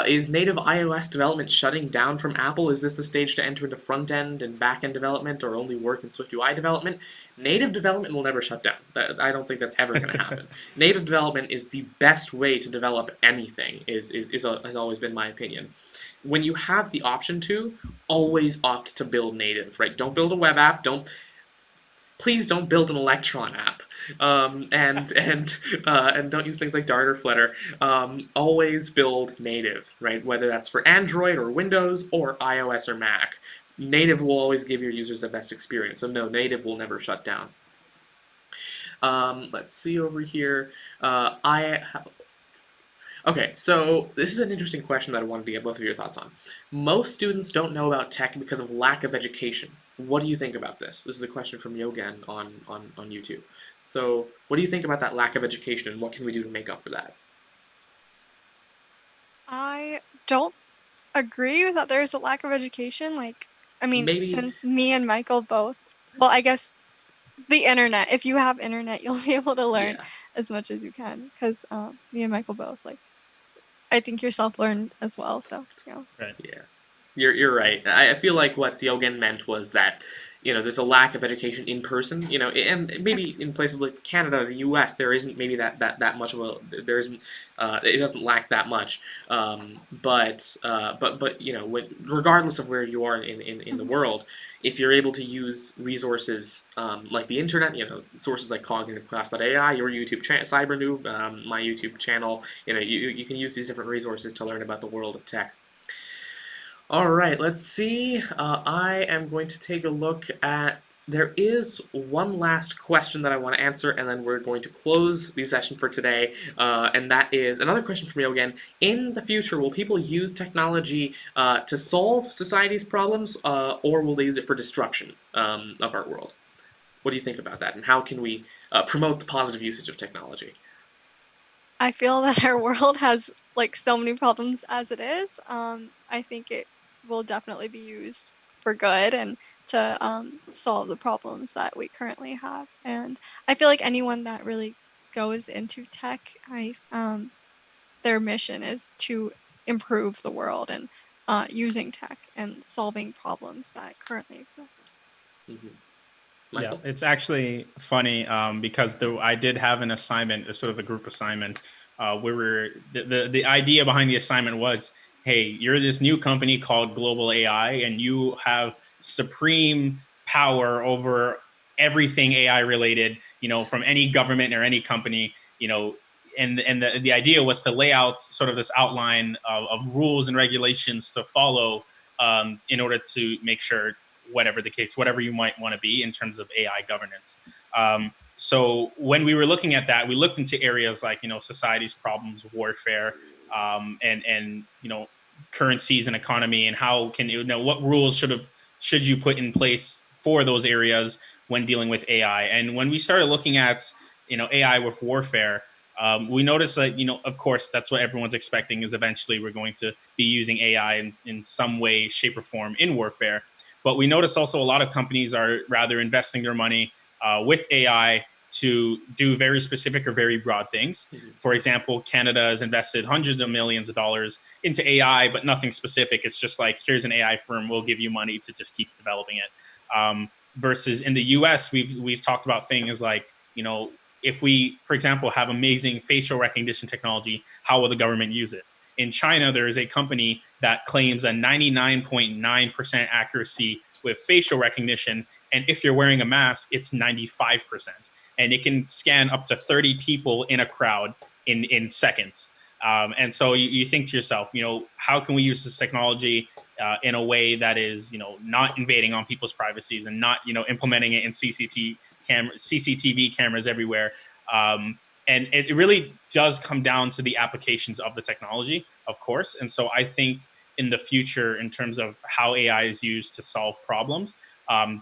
is native iOS development shutting down from Apple? Is this the stage to enter into front-end and back-end development or only work in SwiftUI development? Native development will never shut down. I don't think that's ever going to happen. Native development is the best way to develop anything, has always been my opinion. When you have the option to, always opt to build native, right? Don't build a web app. Please don't build an Electron app. And don't use things like Dart or Flutter. Always build native, right? Whether that's for Android or Windows or iOS or Mac. Native will always give your users the best experience. So no, native will never shut down. Let's see over here. Okay, so this is an interesting question that I wanted to get both of your thoughts on. Most students don't know about tech because of lack of education. What do you think about this? This is a question from Yogan on YouTube. So what do you think about that lack of education and what can we do to make up for that? I don't agree with that there's a lack of education. Since me and Michael both, well, I guess the internet, if you have internet, you'll be able to learn as much as you can, because me and Michael both, I think you're self-learned as well, so, Right. Yeah. You're right. I feel like what Yogan meant was that, there's a lack of education in person, and maybe in places like Canada or the US, there isn't maybe that much of there isn't, it doesn't lack that much. But regardless of where you are in the world, if you're able to use resources like the internet, sources like cognitiveClass.ai, your YouTube channel, CyberNoob, my YouTube channel, you can use these different resources to learn about the world of tech. All right, let's see. I am going to take a look at, there is one last question that I want to answer, and then we're going to close the session for today, and that is another question from you again. In the future, will people use technology to solve society's problems, or will they use it for destruction of our world? What do you think about that, and how can we promote the positive usage of technology? I feel that our world has so many problems as it is. I think it will definitely be used for good and to solve the problems that we currently have. And I feel like anyone that really goes into tech, their mission is to improve the world and using tech and solving problems that currently exist. Mm-hmm. Michael? Yeah, it's actually funny because I did have an assignment, sort of a group assignment, where the idea behind the assignment was, hey, you're this new company called Global AI, and you have supreme power over everything AI related, from any government or any company, and the idea was to lay out sort of this outline of rules and regulations to follow in order to make sure, whatever the case, whatever you might want to be in terms of AI governance. So when we were looking at that, we looked into areas like, society's problems, warfare, and currencies and economy, and how can what rules should you put in place for those areas when dealing with AI. And when we started looking at AI with warfare, we noticed that of course that's what everyone's expecting, is eventually we're going to be using AI in some way, shape, or form in warfare. But we noticed also a lot of companies are rather investing their money with AI to do very specific or very broad things. Mm-hmm. For example, Canada has invested hundreds of millions of dollars into AI, but nothing specific. It's just like, here's an AI firm, we'll give you money to just keep developing it. Versus in the US, we've talked about things like, if we, for example, have amazing facial recognition technology, how will the government use it? in China, there is a company that claims a 99.9% accuracy with facial recognition. And if you're wearing a mask, it's 95%. And it can scan up to 30 people in a crowd in seconds. And so you think to yourself, how can we use this technology in a way that is, not invading on people's privacies and not, implementing it in CCTV cameras everywhere. And it really does come down to the applications of the technology, of course. And so I think in the future, in terms of how AI is used to solve problems,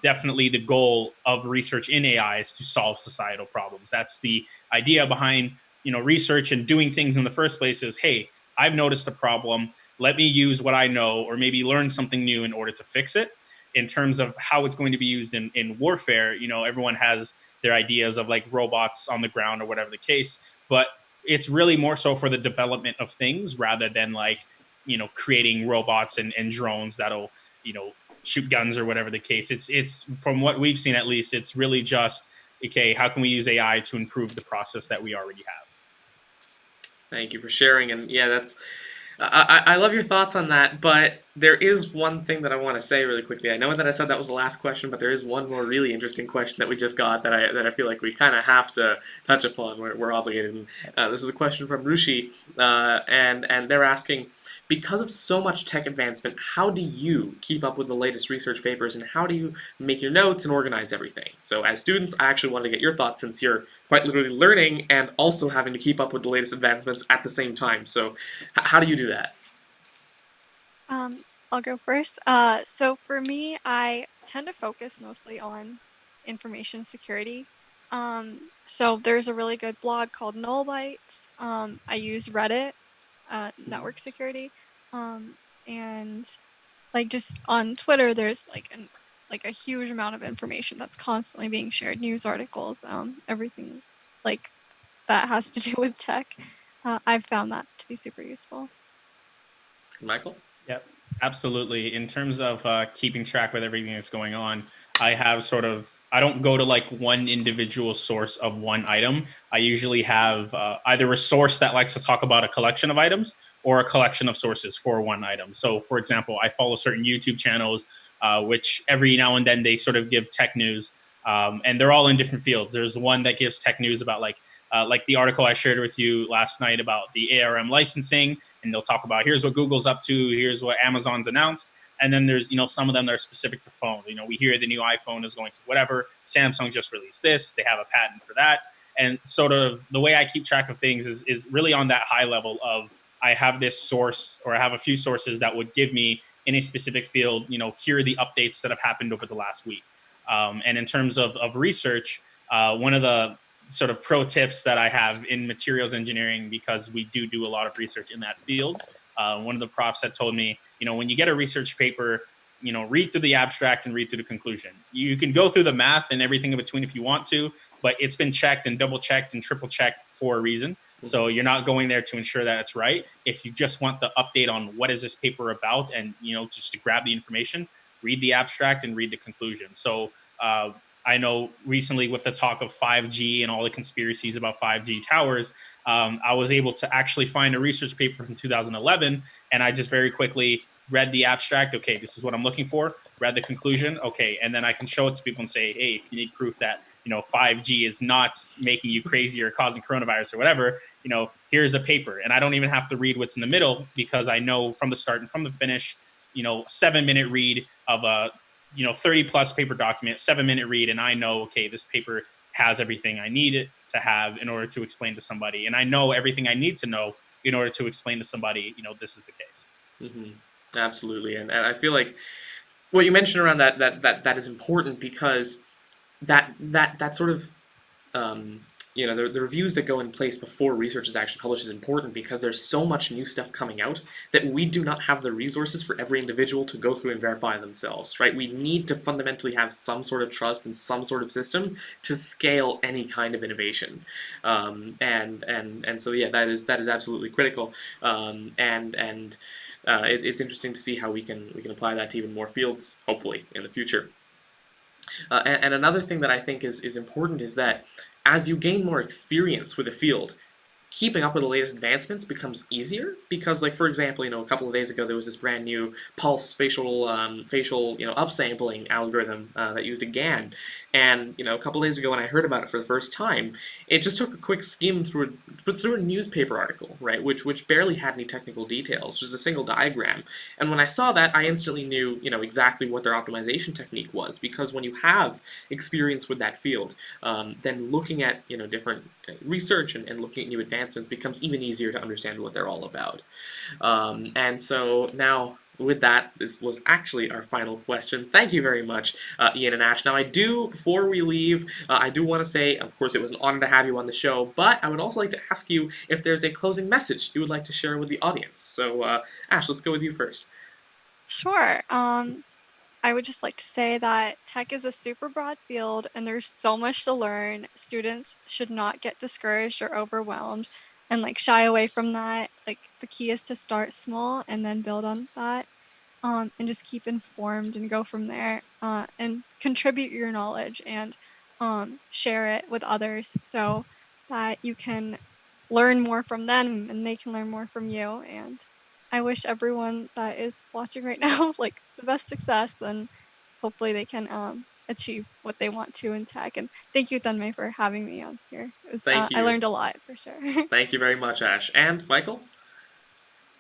definitely the goal of research in AI is to solve societal problems. That's the idea behind research and doing things in the first place is, hey, I've noticed a problem. Let me use what I know or maybe learn something new in order to fix it. In terms of how it's going to be used in warfare, everyone has their ideas of like robots on the ground or whatever the case, but it's really more so for the development of things rather than like, creating robots and drones that'll, shoot guns or whatever the case. It's from what we've seen, at least, it's really just, okay, how can we use AI to improve the process that we already have? Thank you for sharing. And yeah, I love your thoughts on that, but there is one thing that I want to say really quickly. I know that I said that was the last question, but there is one more really interesting question that we just got that I feel like we kind of have to touch upon. We're obligated. And, this is a question from Rushi, and they're asking, because of so much tech advancement, how do you keep up with the latest research papers, and how do you make your notes and organize everything? So as students, I actually want to get your thoughts, since you're quite literally learning and also having to keep up with the latest advancements at the same time. So how do you do that? I'll go first. So for me, I tend to focus mostly on information security. So there's a really good blog called Nullbytes. I use Reddit, network security, and like just on Twitter, there's like a huge amount of information that's constantly being shared, news articles, everything like that has to do with tech. I've found that to be super useful. Michael? Yep, absolutely. In terms of keeping track with everything that's going on, I have I don't go to like one individual source of one item. I usually have either a source that likes to talk about a collection of items or a collection of sources for one item. So for example, I follow certain YouTube channels, which every now and then they sort of give tech news, and they're all in different fields. There's one that gives tech news about like the article I shared with you last night about the ARM licensing, and they'll talk about here's what Google's up to, here's what Amazon's announced. And then there's, some of them that are specific to phone. We hear the new iPhone is going to whatever, Samsung just released this, they have a patent for that. And sort of the way I keep track of things is really on that high level of, I have this source, or I have a few sources that would give me in a specific field, here are the updates that have happened over the last week. And in terms of research, one of the sort of pro tips that I have in materials engineering, because we do a lot of research in that field. One of the profs had told me, when you get a research paper, read through the abstract and read through the conclusion. You can go through the math and everything in between if you want to, but it's been checked and double checked and triple checked for a reason. Mm-hmm. So you're not going there to ensure that it's right. If you just want the update on what is this paper about and, just to grab the information, read the abstract and read the conclusion. So, I know recently with the talk of 5G and all the conspiracies about 5G towers, I was able to actually find a research paper from 2011, and I just very quickly read the abstract. Okay, this is what I'm looking for. Read the conclusion. Okay, and then I can show it to people and say, hey, if you need proof that 5G is not making you crazy or causing coronavirus or whatever, here's a paper. And I don't even have to read what's in the middle, because I know from the start and from the finish, 7-minute read of a 30 plus paper document, 7-minute read, and I know, okay, this paper has everything I need it to have in order to explain to somebody, and I know everything I need to know in order to explain to somebody, this is the case. Mm-hmm. Absolutely, and I feel like what you mentioned around that is important, because that sort of the reviews that go in place before research is actually published is important, because there's so much new stuff coming out that we do not have the resources for every individual to go through and verify themselves, right? We need to fundamentally have some sort of trust and some sort of system to scale any kind of innovation, and so yeah, that is absolutely critical, it's interesting to see how we can apply that to even more fields, hopefully, in the future. And another thing that I think is important is that as you gain more experience with a field, keeping up with the latest advancements becomes easier because, like, for example, a couple of days ago there was this brand new pulse facial upsampling algorithm that used a GAN, and a couple of days ago when I heard about it for the first time, it just took a quick skim through a newspaper article, right, which barely had any technical details, just a single diagram, and when I saw that, I instantly knew exactly what their optimization technique was, because when you have experience with that field, then looking at different research and looking at new advancements becomes even easier to understand what they're all about. And so now, with that, this was actually our final question. Thank you very much, Ian and Ash. Now, before we leave, I do want to say, of course, it was an honor to have you on the show, but I would also like to ask you if there's a closing message you would like to share with the audience. So, Ash, let's go with you first. Sure. I would just like to say that tech is a super broad field and there's so much to learn. Students should not get discouraged or overwhelmed and shy away from that. The key is to start small and then build on that, and just keep informed and go from there, and contribute your knowledge and share it with others so that you can learn more from them and they can learn more from you. And I wish everyone that is watching right now the best success, and hopefully they can achieve what they want to in tech. And thank you, Tanmay, for having me on here. Thank you. I learned a lot for sure. Thank you very much, Ash. And Michael?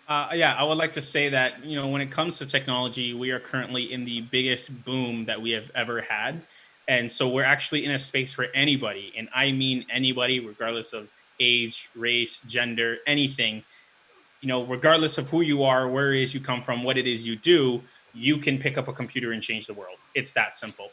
I would like to say that, when it comes to technology, we are currently in the biggest boom that we have ever had. And so we're actually in a space where anybody, and I mean anybody, regardless of age, race, gender, anything, regardless of who you are, where it is you come from, what it is you do, you can pick up a computer and change the world. It's that simple,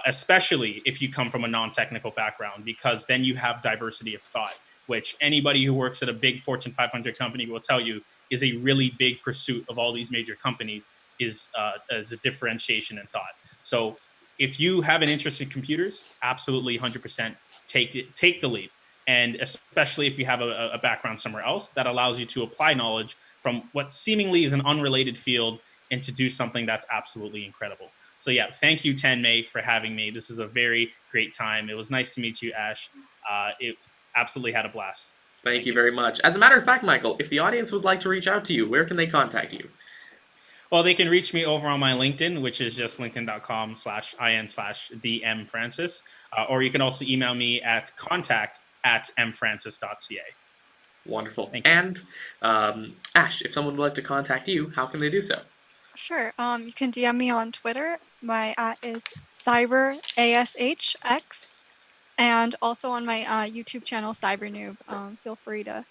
especially if you come from a non-technical background, because then you have diversity of thought, which anybody who works at a big Fortune 500 company will tell you is a really big pursuit of all these major companies, is as a differentiation in thought. So if you have an interest in computers, absolutely 100% take the leap. And especially if you have a background somewhere else, that allows you to apply knowledge from what seemingly is an unrelated field and to do something that's absolutely incredible. So yeah, thank you, Tanmay, for having me. This is a very great time. It was nice to meet you, Ash. It absolutely had a blast. Thank you very much. As a matter of fact, Michael, if the audience would like to reach out to you, where can they contact you? Well, they can reach me over on my LinkedIn, which is just linkedin.com/in/themfrancis. Or you can also email me at contact@mfrancis.ca. Wonderful. And Ash, if someone would like to contact you, how can they do so? Sure. You can DM me on Twitter. My is CyberASHX. And also on my YouTube channel, CyberNoob. Feel free to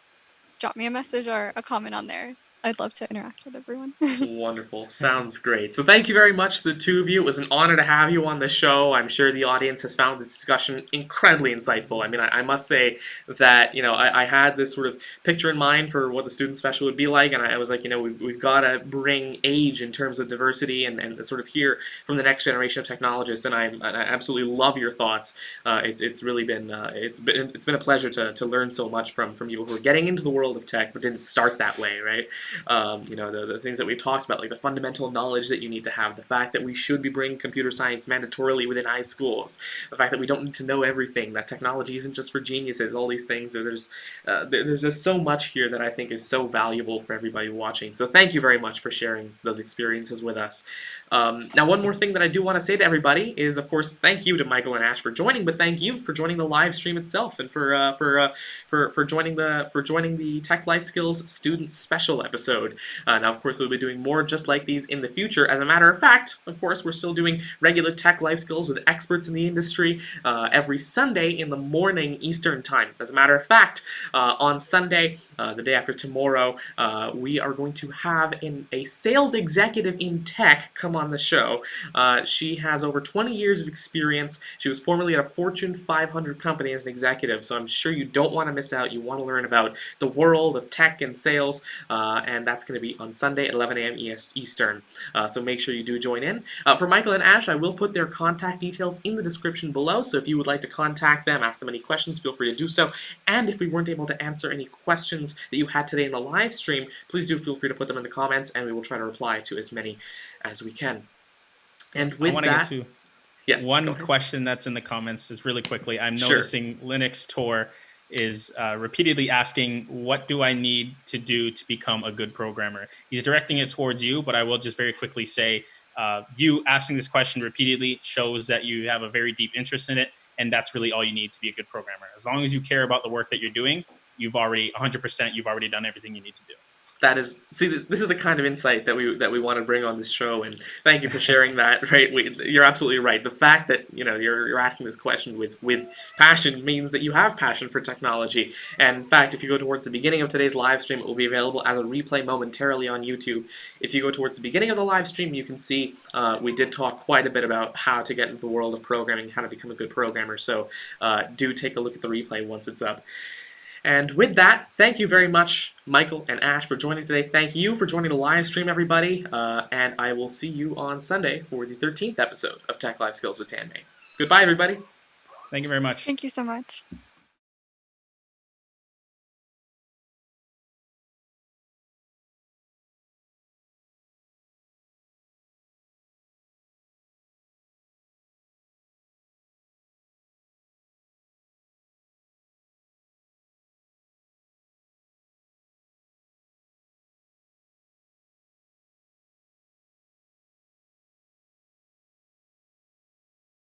drop me a message or a comment on there. I'd love to interact with everyone. Wonderful. Sounds great. So thank you very much to the two of you. It was an honor to have you on the show. I'm sure the audience has found this discussion incredibly insightful. I mean, I must say that, I had this sort of picture in mind for what the student special would be like, and I was like, we've got to bring age in terms of diversity and sort of hear from the next generation of technologists, and I absolutely love your thoughts. It's really been it's been a pleasure to learn so much from people who are getting into the world of tech but didn't start that way, right? The things that we've talked about, like the fundamental knowledge that you need to have, the fact that we should be bringing computer science mandatorily within high schools, the fact that we don't need to know everything, that technology isn't just for geniuses, all these things. There's just so much here that I think is so valuable for everybody watching. So thank you very much for sharing those experiences with us. Now, one more thing that I do want to say to everybody is, of course, thank you to Michael and Ash for joining, but thank you for joining the live stream itself and for joining the Tech Life Skills Student Special episode. Now, of course, we'll be doing more just like these in the future. As a matter of fact, of course, we're still doing regular Tech Life Skills with experts in the industry every Sunday in the morning Eastern Time. As a matter of fact, on Sunday, the day after tomorrow, we are going to have a sales executive in tech come on the show. She has over 20 years of experience. She was formerly at a Fortune 500 company as an executive, so I'm sure you don't want to miss out. You want to learn about the world of tech and sales, and that's going to be on Sunday at 11 a.m. Eastern. So make sure you do join in. For Michael and Ash, I will put their contact details in the description below, so if you would like to contact them, ask them any questions, feel free to do so. And if we weren't able to answer any questions that you had today in the live stream, please do feel free to put them in the comments, and we will try to reply to as many as we can. And with that, yes, one question that's in the comments is really quickly. I'm noticing Linux Tor is repeatedly asking, what do I need to do to become a good programmer? He's directing it towards you, but I will just very quickly say, you asking this question repeatedly shows that you have a very deep interest in it, and that's really all you need to be a good programmer. As long as you care about the work that you're doing, you've already 100%, you've already done everything you need to do. That is, see, this is the kind of insight that we want to bring on this show, and thank you for sharing that. Right, you're absolutely right. The fact that you're asking this question with passion means that you have passion for technology. And in fact, if you go towards the beginning of today's live stream, it will be available as a replay momentarily on YouTube. If you go towards the beginning of the live stream, you can see we did talk quite a bit about how to get into the world of programming, how to become a good programmer. So do take a look at the replay once it's up. And with that, thank you very much, Michael and Ash, for joining today. Thank you for joining the live stream, everybody. And I will see you on Sunday for the 13th episode of Tech Life Skills with Tanmay. Goodbye, everybody. Thank you very much. Thank you so much.